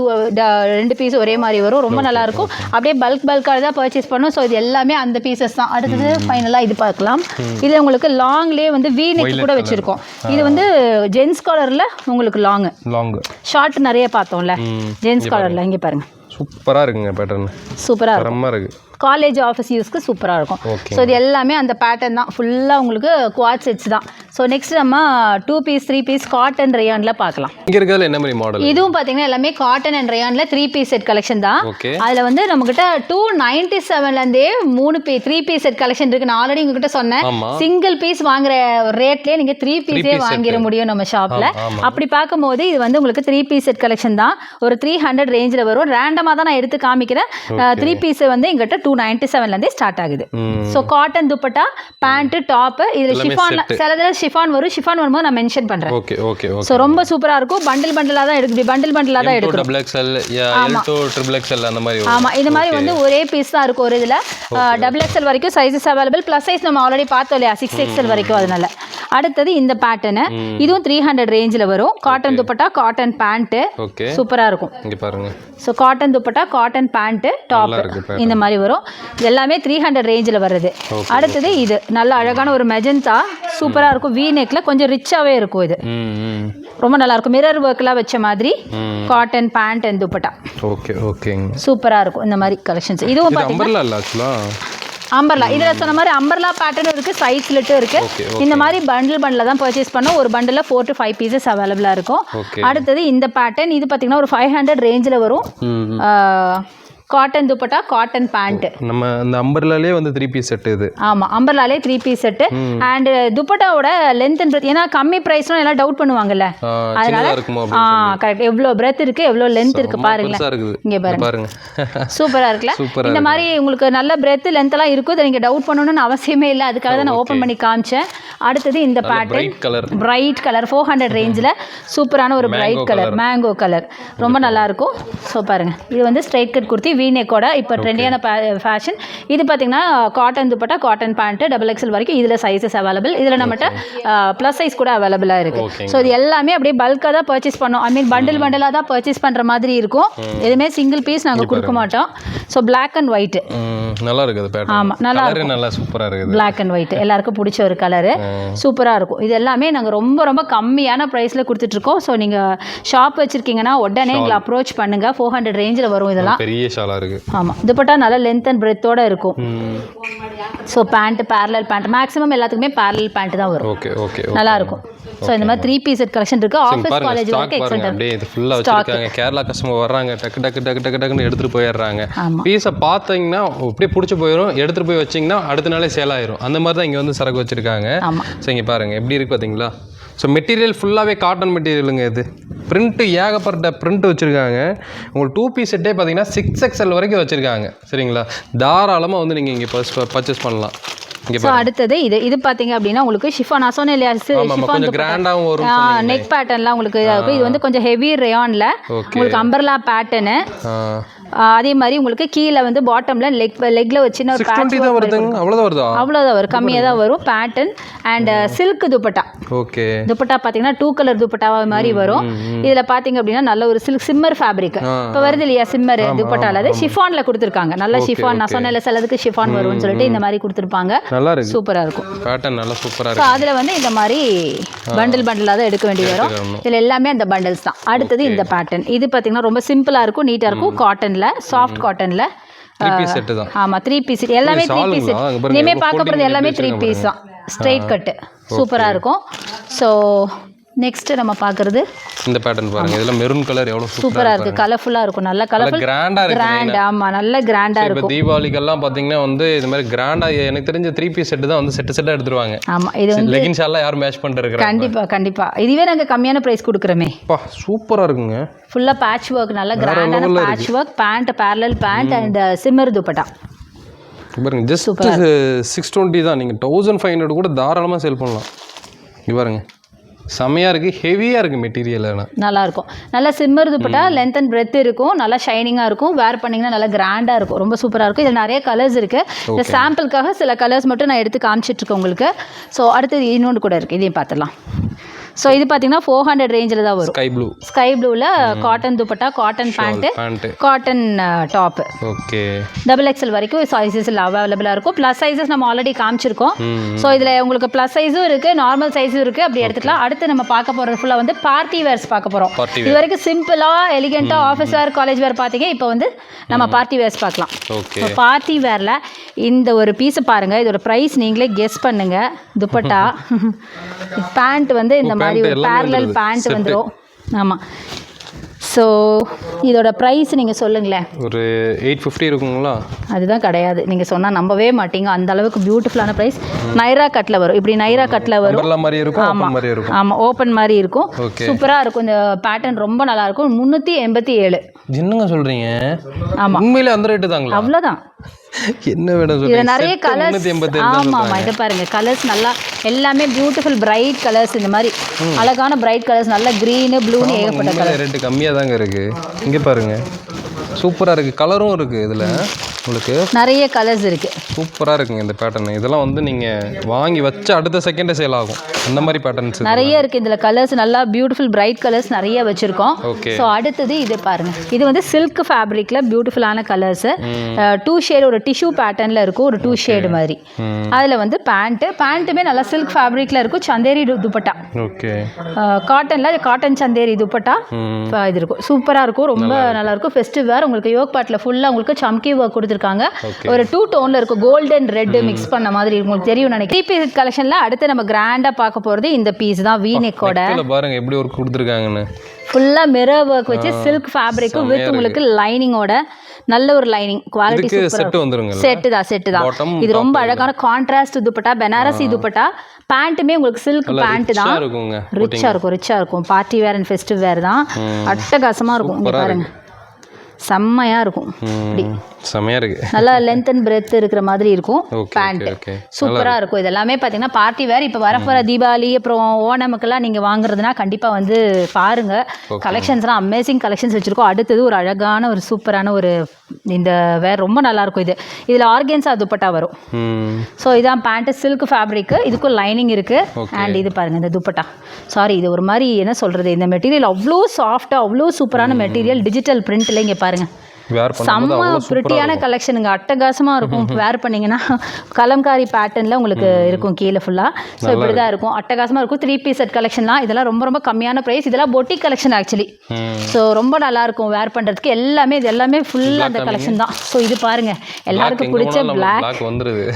2 பீஸ் ஒரே மாதிரி வரும். ரொம்ப நல்லாயிருக்கும். அப்படியே பல்காக தான் பர்ச்சேஸ் பண்ணும். ஸோ இது எல்லாமே அந்த பீசஸ் தான். அடுத்தது ஃபைனலாக இது பார்க்கலாம். இது உங்களுக்கு லாங்லேயே வந்து வீ நெக் கூட வச்சுருக்கோம். இது வந்து ஜென்ஸ் காலரில் உங்களுக்கு லாங் ஷார்ட் நிறைய பார்த்தோம்ல ஜென்ஸ் காலரில். இங்கே பாருங்கள், சூப்பராக இருக்குங்க பேட்டர்ன், சூப்பராக இருக்கு. காலேஜ் ஆஃபீஸ் யூஸ்க்கு சூப்பராக இருக்கும். ஸோ இது எல்லாமே அந்த பேட்டர்ன் தான், ஃபுல்லாக உங்களுக்கு குவாட் செட்ஸ் தான். ஸோ நெக்ஸ்ட் நம்ம 2 பீஸ் 3 பீஸ் காட்டன் ரேயானில் பார்க்கலாம். இங்கே இருக்கிறது என்ன மாதிரி மாடல்? இதுவும் பார்த்தீங்கன்னா எல்லாமே காட்டன் அண்ட் ரேயானில் 3 பீஸ் செட் கலெக்ஷன் தான். அதில் வந்து நம்மக்கிட்ட 297லேருந்தே 3 பீஸ் செட் கலெக்ஷன் இருக்குது. நான் ஆல்ரெடி உங்ககிட்ட சொன்னேன், சிங்கிள் பீஸ் வாங்குற ரேட்லேயே நீங்கள் 3 பீஸே வாங்கிட முடியும் நம்ம ஷாப்பில். அப்படி பார்க்கும்போது இது வந்து உங்களுக்கு 3 பீஸ் செட் கலெக்ஷன் தான். ஒரு 300 ரேஞ்சில் வரும். ரேண்டமாக தான் நான் எடுத்து காமிக்கிறேன். 3 பீஸ் வந்து எங்கிட்ட 297லேருந்தே ஸ்டார்ட் ஆகுது. So cotton dupatta, pant, top, இதில் ஷிஃபான், சிலதில் ஷிஃபான் வரும். ஷிஃபான் வரும்போது நான் மென்ஷன் பண்ணுறேன். Okay okay. ஸோ ரொம்ப சூப்பராக இருக்கும். பண்டலாக தான் எடுக்குது, பண்டலாக தான் எடுக்கும். ஆமாம், இது மாதிரி வந்து ஒரே பீஸ் தான் இருக்கும் ஒரு இதில். XXL வரைக்கும் சைஸஸ் அவைலபிள். ப்ளஸ் சைஸ் நம்ம ஆல்ரெடி பார்த்தோம் இல்லையா, 6XL வரைக்கும். அதனால அடுத்தது இந்த பேட்டர்னு, இதுவும் 300 ரேஞ்சில் வரும். காட்டன் துப்பட்டா, காட்டன் பேண்ட்டு, சூப்பராக இருக்கும். இங்கே பாருங்க. So cotton dupatta, cotton pant, top இந்த மாதிரி வரும். இது எல்லாமே 300 ரேஞ்சில் வருது. அடுத்தது இது நல்ல அழகான ஒரு மெஜந்தா, சூப்பராக இருக்கும். வி நெக்ல கொஞ்சம் ரிச்சாகவே இருக்கும். இது ரொம்ப நல்லா இருக்கும். மிரர் ஒர்க்லாம் வச்ச மாதிரி cotton pant and dupatta. Okay okay, சூப்பராக இருக்கும் இந்த மாதிரி கலெக்ஷன்ஸ். இதுவும் பார்த்தீங்கன்னா அம்பர்லா, இதில் சொன்ன மாதிரி அம்பர்லா பேட்டர்னும் இருக்குது, சைஸ் லிட்டும் இருக்குது. இந்த மாதிரி பண்டில் தான் பர்ச்சேஸ் பண்ணோம். ஒரு பண்டில் 4 to 5 பீசஸ் அவைலபிளாக இருக்கும். அடுத்தது இந்த பேட்டர்ன், இது பார்த்தீங்கன்னா ஒரு 500 ரேஞ்சில் வரும். Cotton dupatta, cotton pant. நம்ம அந்த அம்பர்லாலே வந்து 3 பீஸ் செட் இது. ஆமா, அம்பர்லாலே 3 பீஸ் செட். அண்ட் துப்பட்டாவோட லென்த் அண்ட் பிரெத், ஏன்னா கம்மி பிரைஸ்னா எல்லாம் டவுட் பண்ணுவாங்கல்ல, அதனால கரெக்ட் எவ்வளோ பிரெத் இருக்கு, எவ்வளோ லென்த் இருக்கு பாருங்களேன். இங்க பாருங்க, சூப்பரா இருக்குல்ல. இந்த மாதிரி உங்களுக்கு நல்ல பிரெத் லென்த் எல்லாம் இருக்கும். இதை நீங்க டவுட் பண்ணணும்னு அவசியமே இல்லை. அதுக்காக தான் நான் ஓப்பன் பண்ணி காமிச்சேன். அடுத்தது இந்த பேட்டர்ன் பிரைட் கலர் 400 ரேஞ்சில் சூப்பரான ஒரு பிரைட் கலர், மேங்கோ கலர், ரொம்ப நல்லா இருக்கும். ஸோ பாருங்க, இது வந்து ஸ்ட்ரைட் கட் குர்த்தி வீநெக்கோட இப்போ ட்ரெண்டியான ஃபேஷன். இது பார்த்தீங்கன்னா cotton dupatta, cotton pant, XXL வரைக்கும் இதில் சைஸஸ் அவைலபிள். இதில் நம்மகிட்ட ப்ளஸ் சைஸ் கூட அவைலபிளாக இருக்குது. ஸோ இது எல்லாமே அப்படியே பல்காக தான் பர்ச்சேஸ் பண்ணோம். ஐ மீன் பண்டலாக தான் பர்ச்சேஸ் பண்ணுற மாதிரி இருக்கும். எதுவுமே சிங்கிள் பீஸ் நாங்கள் கொடுக்க மாட்டோம். ஸோ பிளாக் அண்ட் ஒயிட் நல்லா இருக்குது. ஆமாம், நல்லா இருக்கு, நல்லா சூப்பராக இருக்குது. பிளாக் அண்ட் ஒயிட் எல்லாருக்கும் பிடிச்ச ஒரு கலரு, சூப்பராக இருக்கும். இது எல்லாமே நாங்கள் ரொம்ப ரொம்ப கம்மியான ப்ரைஸில் கொடுத்துட்ருக்கோம். ஸோ நீங்கள் ஷாப் வச்சுருக்கீங்கன்னா உடனே எங்களை அப்ரோச் பண்ணுங்கள். 400 ரேஞ்சில் வரும். இதெல்லாம் பெரிய ஷாலாக இருக்குது. ஆமாம், துப்பட்டா நல்ல லென்த் அண்ட் பிரெத்தோட இருக்கும். So pant parallel pant, maximum எல்லாத்துக்குமே பேரலல் பேண்ட் தான் வரும். ஓகே ஓகே, நல்லா இருக்கும். ஸோ இந்த மாதிரி 3 பீஸ் செட் கலெக்ஷன் இருக்குது. ஆஃபீஸ் காலேஜ் வரைக்கும் எக்ஸ்டெண்ட் அப்படியே இது ஃபுல்லாக வச்சுருக்காங்க. கேரளா கஸ்டமர் வர்றாங்க, டக்குன்னு எடுத்துகிட்டு போயிடுறாங்க. பீஸை பார்த்தீங்கன்னா அப்படியே பிடிச்சி போயிடும். எடுத்துகிட்டு போய் வச்சிங்கன்னா அடுத்த நாளே சேல் ஆயிரும். அந்த மாதிரி தான் இங்கே வந்து சரக்கு வச்சுருக்காங்க. ஸோ இங்கே பாருங்கள் எப்படி இருக்குது பார்த்தீங்களா. ஸோ மெட்டீரியல் ஃபுல்லாகவே காட்டன் மெட்டீரியலுங்க. இது பிரிண்ட்டு ஏகப்பட்ட பிரிண்ட் வச்சுருக்காங்க. உங்களுக்கு 2 பீஸ் செட்டே பார்த்தீங்கன்னா 6XL வரைக்கும் வச்சுருக்காங்க. சரிங்களா, தாராளமாக வந்து நீங்கள் இங்கே பர்ச்சேஸ் பண்ணலாம். ஸோ அடுத்தது இது பார்த்தீங்க அப்படின்னா உங்களுக்கு ஷிஃபான், நான் சொன்னேன் இல்லையா, ஷிஃபான் கிராண்டாகவும் வரும். நெக் பேட்டர்ன்லாம் உங்களுக்கு இதாக இருக்கும். இது வந்து கொஞ்சம் ஹெவி ரேயானில் உங்களுக்கு அம்பர்லா பேட்டர்னு. அதே மாதிரி உங்களுக்கு கீழே வந்து பாட்டமில் லெக்கில் வச்சு ஒரு அவ்வளோதான் வரும், கம்மியாக தான் வரும். Pattern and silk dupatta. Okay, dupatta பார்த்தீங்கன்னா 2 கலர் துப்பட்டாவா மாதிரி வரும். இதில் பார்த்தீங்க அப்படின்னா நல்ல ஒரு சில்க் சிம்மர் ஃபேப்ரிக் இப்போ வருது இல்லையா, சிம்மர் துப்பட்டாவில் அது ஷிஃபானில் கொடுத்துருக்காங்க. நல்ல ஷிஃபான், நான் சொன்ன சிலதுக்கு ஷிஃபான் வரும்னு சொல்லிட்டு இந்த மாதிரி கொடுத்துருப்பாங்க. சூப்பராக இருக்கும். பேட்டர்ன் நல்லா சூப்பராக இருக்கும். அதில் வந்து இந்த மாதிரி பண்டலாக தான் எடுக்க வேண்டி வரும். இதில் எல்லாமே அந்த பண்டல்ஸ் தான். அடுத்தது இந்த பேட்டர்ன், இது பார்த்தீங்கன்னா ரொம்ப சிம்பிளாக இருக்கும், நீட்டாக இருக்கும். காட்டனில், சாஃப்ட் காட்டனில். 3 பீஸ் செட் தான். ஆமாம், 3 பீஸ் எல்லாமே 3 பீஸ். இனிமேல் பார்க்க போகிறது எல்லாமே 3 பீஸ் தான். ஸ்ட்ரைட் கட்டு சூப்பராக இருக்கும். ஸோ நெக்ஸ்ட் நம்ம பார்க்குறது இந்த பேட்டர்ன் பாருங்க. இதெல்லாம் மெரூன் கலர் எவ்வளோ சூப்பராக இருக்குது, கலர்ஃபுல்லாக இருக்கும், நல்ல கலர்ஃபுல், கிராண்ட். ஆமாம், நல்ல கிராண்டாக இருக்கும். இப்போ தீபாவளிக்கெல்லாம் பார்த்தீங்கன்னா வந்து இது மாதிரி கிராண்டாக எனக்கு தெரிஞ்ச 3 பீஸ் செட்டு தான் வந்து செட்டாக எடுத்துருவாங்க. ஆமாம், இது வந்து லெகின்ஸ் எல்லாம் யாரும் மேட்ச் பண்ணிட்டு கண்டிப்பாக இதுவே நாங்கள் கம்மியான ப்ரைஸ் கொடுக்குறோமே. சூப்பராக இருக்குங்க. ஃபுல்லாக பேட்ச் ஒர்க், நல்ல கிராண்டான patch work, pant parallel pant and shimmer dupatta. பாருங்க, ஜஸ்ட் 620 தான். நீங்கள் 1500 கூட தாராளமாக சேல் பண்ணலாம். இது பாருங்க, செம்மையாக இருக்குது, ஹெவியாக இருக்குது மெட்டீரியல். நல்லாயிருக்கும். நல்லா shimmer dupatta, length and breadth இருக்கும், நல்லா ஷைனிங்காக இருக்கும். வேர் பண்ணிங்கன்னா நல்லா கிராண்டாக இருக்கும், ரொம்ப சூப்பராக இருக்கும். இதில் நிறைய கலர்ஸ் இருக்குது. இந்த சாம்பிளுக்காக சில கலர்ஸ் மட்டும் நான் எடுத்து காமிச்சிட்ருக்கேன் உங்களுக்கு. ஸோ அடுத்தது இன்னொன்று கூட இருக்குது, இதையும் பார்த்துடலாம். ஸோ இது பார்த்தீங்கன்னா 400 ரேஞ்சில் தான் வரும். ஸ்கை ப்ளூவில் cotton dupatta, cotton pant, cotton top. Okay. XXL வரைக்கும் சைஸஸில் அவைலபிளாக இருக்கும். ப்ளஸ் சைஸஸ் நம்ம ஆல்ரெடி காமிச்சிருக்கோம். ஸோ இதில் உங்களுக்கு ப்ளஸ் சைஸும் இருக்குது, நார்மல் சைஸும் இருக்குது, அப்படி எடுத்துக்கலாம். அடுத்து நம்ம பார்க்க போகிறது ஃபுல்லாக வந்து பார்ட்டி வேர்ஸ் பார்க்க போகிறோம். இது வரைக்கும் சிம்பிளாக எலிகெண்ட்டாக ஆஃபீஸ் வேர், காலேஜ் வேர் பார்த்தீங்க. இப்போ வந்து நம்ம பார்ட்டி வேர்ஸ் பார்க்கலாம். ஸோ பார்ட்டி வேரில் இந்த ஒரு பீஸை பாருங்கள். இதோட ப்ரைஸ் நீங்களே கெஸ் பண்ணுங்கள். துப்பட்டா பேண்ட் வந்து இந்த மாதிரி ஒரு பேரலல் பேண்ட் வந்துடும். ஆமாம். ஸோ இதோட ப்ரைஸ் நீங்கள் சொல்லுங்களேன். ஒரு 850 இருக்குங்களா? அதுதான் கிடையாது, நீங்கள் சொன்னால் நம்பவே மாட்டீங்க. அந்த அளவுக்கு பியூட்டிஃபுல்லான ப்ரைஸ். நைரா கட்டில் வரும். இப்படி நைரா கட்டில் வரும். ஆமாம், ஓப்பன் மாதிரி இருக்கும். சூப்பராக இருக்கும். இந்த பேட்டர்ன் ரொம்ப நல்லா இருக்கும். 387. என்னங்க சொல்கிறீங்க? ஆமாம், உண்மையிலே அந்த ரேட்டு தாங்களா? அவ்வளோதான். என்ன வேணும் சொல்லுங்க. இதுல நிறைய கலர்ஸ். ஆமாம், இதை பாருங்க, கலர்ஸ் நல்லா எல்லாமே பியூட்டிஃபுல் பிரைட் கலர்ஸ். இந்த மாதிரி அழகான பிரைட் கலர்ஸ், நல்ல கிரீனு ப்ளூன்னு ஏகப்பட்ட கலர். ரேட்டு கம்மியாக தாங்க இருக்கு. இங்கே பாருங்க, சூப்பராக இருக்குது. கலரும் இருக்குது இதில். உங்களுக்கு நிறைய கலர்ஸ் இருக்குது. சூப்பராக இருக்குங்க இந்த பேட்டர்ன். இதெல்லாம் வந்து நீங்கள் வாங்கி வச்சு அடுத்த செகண்டே சேல் ஆகும். அந்த மாதிரி பேட்டர்ன்ஸ் நிறைய இருக்குது இதில். கலர்ஸ் நல்லா பியூட்டிஃபுல் பிரைட் கலர்ஸ் நிறைய வச்சுருக்கோம். ஸோ அடுத்தது இது பாருங்கள். இது வந்து சில்க் ஃபேப்ரிக்கில் பியூட்டிஃபுல்லான கலர்ஸு. 2 ஷேடு ஒரு டிஷ்யூ பேட்டர்னில் இருக்கும். ஒரு 2 ஷேடு மாதிரி. அதில் வந்து பேண்ட்டுமே நல்லா சில்க் ஃபேப்ரிக்கில் இருக்கும். சந்தேரி துப்பட்டா. ஓகே. காட்டனில் காட்டன் சந்தேரி துப்பட்டா இது இருக்கும். சூப்பராக இருக்கும். ரொம்ப நல்லாயிருக்கும். ஃபெஸ்டிவ் வேர். உங்களுக்கு யோக் பாட்டில் ஃபுல்லாக உங்களுக்கு சம்கி ஒர்க் கொடுத்துருக்காங்க. ஒரு 2 டோன்ல இருக்கும். கோல்டன் ரெட் மிக்ஸ் பண்ண மாதிரி உங்களுக்கு தெரியும் நினைக்கிறேன். 3 பீஸ் கலெக்ஷன்ல அடுத்து நம்ம கிராண்டா பார்க்க போறது இந்த பீஸ் தான். வீ நெக்கோட பாருங்க எப்படி ஒர்க் கொடுத்துருக்காங்கன்னு. ஃபுல்லா மிரர் ஒர்க் வச்சு சில்க் ஃபேப்ரிக் வித் உங்களுக்கு லைனிங்கோட நல்ல ஒரு லைனிங் குவாலிட்டி. செட் வந்துருங்க. செட் தான். இது ரொம்ப அழகான கான்ட்ராஸ்ட் துப்பட்டா, பனாரசி துப்பட்டா. பேண்ட்டுமே உங்களுக்கு சில்க் பேண்ட் தான். ரிச்சா இருக்கும். பார்ட்டி வேர் அண்ட் ஃபெஸ்டிவ் வேர் தான். அட்டகாசமா இருக்கும். இங்க பாருங்க, செம்மையா இருக்கும். செம்மையா இருக்கு. நல்லா லென்த் அண்ட் பிரெத் இருக்கிற மாதிரி இருக்கும். பேண்ட் சூப்பரா இருக்கும். இதெல்லாமே பார்த்தீங்கன்னா பார்ட்டி வேர். இப்போ வரப்போற தீபாவளி அப்புறம் ஓணமுக்கெல்லாம் நீங்க வாங்குறதுனா கண்டிப்பா வந்து பாருங்க. கலெக்ஷன்ஸ்லாம் அமேசிங் கலெக்ஷன்ஸ் வச்சிருக்கோம். அடுத்தது ஒரு அழகான ஒரு சூப்பரான ஒரு இந்த வேர் ரொம்ப நல்லா இருக்கும். இதுல ஆர்கன்ஸா துப்பட்டா வரும். ஸோ இதான் பேண்ட், சில்க் ஃபேப்ரிக். இதுக்கும் லைனிங் இருக்கு. அண்ட் இது பாருங்க, இந்த துப்பட்டா. சாரி, இது ஒரு மாதிரி என்ன சொல்றது, இந்த மெட்டீரியல் அவ்வளோ சாஃப்டா, அவ்வளோ சூப்பரான மெட்டீரியல். டிஜிட்டல் பிரிண்ட்ல இங்க பாருங்க, செம்ம பிரிட்டியான கலெக்ஷனுங்க. அட்டகாசமாக இருக்கும். வேர் பண்ணிங்கன்னா கலம்காரி பேட்டர்னில் உங்களுக்கு இருக்கும் கீழே ஃபுல்லாக. ஸோ இப்படி தான் இருக்கும். அட்டகாசமாக இருக்கும். 3 பீஸ் செட் கலெக்ஷன்லாம். இதெல்லாம் ரொம்ப ரொம்ப கம்மியான ப்ரைஸ். இதெல்லாம் பொட்டிக் கலெக்ஷன் ஆக்சுவலி. ஸோ ரொம்ப நல்லாயிருக்கும் வேர் பண்ணுறதுக்கு. இது எல்லாமே ஃபுல்லாக அந்த கலெக்ஷன் தான். ஸோ இது பாருங்கள், எல்லாருக்கும் பிடிச்ச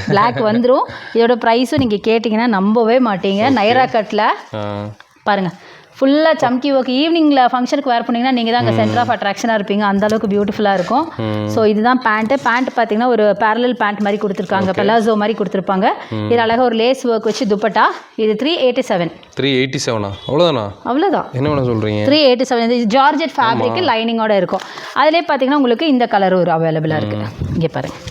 பிளாக் வந்துடும். இதோட ப்ரைஸும் நீங்கள் கேட்டிங்கன்னா நம்பவே மாட்டீங்க. நைரா கட்டில் பாருங்கள், ஃபுல்லாக சம்கி ஒர்க். ஈவினிங்கில் ஃபங்க்ஷனுக்கு வேர் பண்ணிங்கன்னா நீங்கள் தான் அங்கே சென்டர் ஆஃப் அட்ராக்ஷனாக இருப்பீங்க. அந்த அளவுக்கு பியூட்டிஃபுல்லாக இருக்கும். ஸோ இதுதான் பேண்ட் பார்த்தீங்கன்னா ஒரு பேரலல் பேண்ட் மாதிரி கொடுத்துருக்காங்க. பெலாசோ மாதிரி கொடுத்துருப்பாங்க. இது அழகாக ஒரு லேஸ் ஒர்க் வச்சு துப்பட்டா. இது 387. 387 அவ்வளோதான். என்ன வேணும் சொல்கிறீங்க? 387. இது ஜார்ஜெட் ஃபேப்ரிக் லைனிங்கோட இருக்கும். அதிலே பார்த்தீங்கன்னா உங்களுக்கு இந்த கலர் ஒரு அவைலபிளாக இருக்குது. இங்கே பாருங்கள்,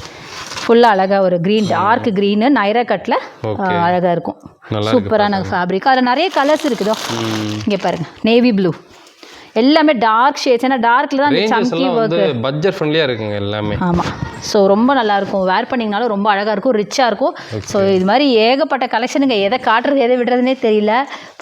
ஃபுல்லாக அழகாக ஒரு க்ரீன், டார்க் க்ரீனு நைரா கட்டில் அழகாக இருக்கும். சூப்பரான ஃபேப்ரிக். அதில் நிறைய கலர்ஸ் இருக்குதோ. இங்கே பாருங்கள், நேவி ப்ளூ. எல்லாமே டார்க் ஷேட்ஸ். ஏன்னா டார்க்கில் தான் அந்த சம்கி ஒர்க். பட்ஜெட் ஃப்ரெண்ட்லியாக இருக்குங்க எல்லாமே. ஆமாம். ஸோ ரொம்ப நல்லாயிருக்கும். வேர் பண்ணிங்கனாலும் ரொம்ப அழகாக இருக்கும், ரிச்சாக இருக்கும். ஸோ இது மாதிரி ஏகப்பட்ட கலெக்ஷனுங்க. எதை காட்டுறது எதை விடுறதுனே தெரியல.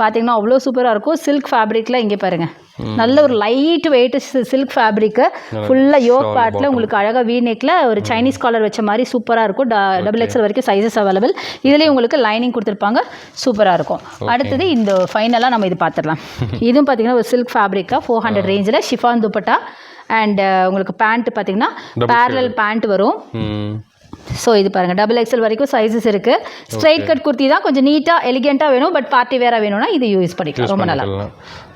பார்த்தீங்கன்னா அவ்வளோ சூப்பராக இருக்கும். சில்க் ஃபேப்ரிக்கில் இங்கே பாருங்கள், நல்ல ஒரு லைட் வெயிட் சில்க் ஃபேப்ரிக்கு. ஃபுல்லாக யோக் பார்ட்டில் உங்களுக்கு அழகாக வீ நெக்கில் ஒரு சைனீஸ் காலர் வச்ச மாதிரி சூப்பராக இருக்கும். XXL வரைக்கும் சைஸஸ் அவைலபிள். இதுலேயும் உங்களுக்கு லைனிங் கொடுத்துருப்பாங்க. சூப்பராக இருக்கும். அடுத்தது இந்த ஃபைனலாக நம்ம இது பார்த்துடலாம். இதுவும் பார்த்தீங்கன்னா ஒரு சில்க் ஃபேப்ரிக்காக 400 ரேஞ்சில் ஷிஃபான் துப்பட்டா. அண்ட் உங்களுக்கு பேண்ட் பார்த்தீங்கன்னா பேரலல் பேண்ட் வரும். ஸோ இது பாருங்கள், XXL வரைக்கும் சைஸஸ் இருக்குது. ஸ்ட்ரைட் கட் குர்த்தி தான். கொஞ்சம் நீட்டாக எலிகெண்ட்டாக வேணும், பட் பார்ட்டி வேராக வேணும்னா இது யூஸ் பண்ணிக்கலாம். ரொம்ப நல்லா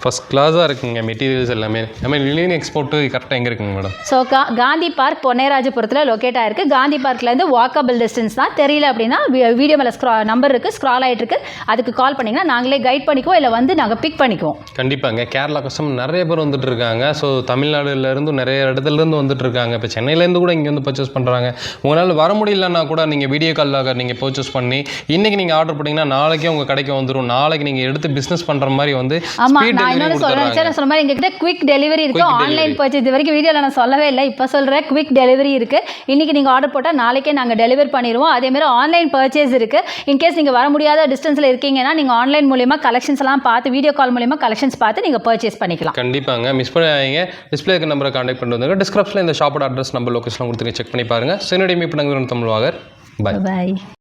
ஃபர்ஸ்ட் கிளாஸாக இருக்குங்க மெட்டீரியல்ஸ் எல்லாமே. லினியன் எக்ஸ்போர்ட் கரெக்டாக எங்கே இருக்குங்க மேடம்? ஸோ காந்தி பார்க் பொன்னேராஜபுரத்தில் லொக்கேட் ஆகிருக்கு. காந்தி பார்க்லேருந்து வாக்கபிள் டிஸ்டன்ஸ் தான். தெரியல அப்படின்னா வீடியோ மேலே நம்பர் இருக்குது, ஸ்க்ரால் ஆகிட்டு இருக்கு. அதுக்கு கால் பண்ணிங்கன்னா நாங்களே கைட் பண்ணிக்குவோம், இல்லை வந்து நாங்கள் பிக் பண்ணிக்குவோம். கண்டிப்பாங்க. கேரளா கஸ்டமர் நிறைய பேர் வந்துட்டு இருக்காங்க. ஸோ தமிழ்நாடுலேருந்து நிறைய இடத்துலேருந்து வந்துட்டு இருக்காங்க. இப்போ சென்னையிலேருந்து கூட இங்கே வந்து பர்ச்சேஸ் பண்ணுறாங்க. உங்களால் வர முடியலன்னா கூட நீங்கள் வீடியோ காலில் நீங்கள் பர்ச்சேஸ் பண்ணி இன்றைக்கி நீங்கள் ஆர்டர் பண்ணிங்கன்னா நாளைக்கே உங்கள் கடைக்கு வந்துடும். நாளைக்கு நீங்கள் எடுத்து பிஸ்னஸ் பண்ணுற மாதிரி வந்து ஆமாம், நான் இன்னொன்று சொல்கிறேன் சார். சொன்ன மாதிரி எங்ககிட்ட குவிக் டெலிவரி இருக்குது. ஆன்லைன் பர்ச்சேஸ் இது வரைக்கும் வீடியோவில் நான் சொல்லவே இல்லை, இப்போ சொல்கிறேன். குவிக் டெலிவரி இருக்குது. இன்றைக்கி நீங்கள் ஆர்டர் போட்டால் நாளைக்கே நாங்கள் டெலிவர் பண்ணிடுவோம். அதேமாதிரி ஆன்லைன் பர்ச்சேஸ் இருக்குது. இன்கேஸ் நீங்கள் வர முடியாத டிஸ்டன்ஸில் இருக்கீங்கன்னா நீங்கள் ஆன்லைன் மூலியமாக கலெக்ஷன்ஸ் எல்லாம் பார்த்து வீடியோ கால் மூலியமாக கலெக்ஷன்ஸ் பார்த்து நீங்கள் பர்ச்சேஸ் பண்ணிக்கலாம். கண்டிப்பாங்க, மிஸ் பண்ணாதீங்க. டிஸ்பிளேக்கு நம்பரை கான்டாக்ட் பண்ணிட்டு வந்துங்க. டிஸ்கிரிப்ஷனில் இந்த ஷாப்போட அட்ரஸ் நம்பர் லொகேஷன் கொடுத்துருங்க, செக் பண்ணி பாருங்கள். என்னுடைய மீட் பண்ணுங்க தமிழ்வாகர். பாய்.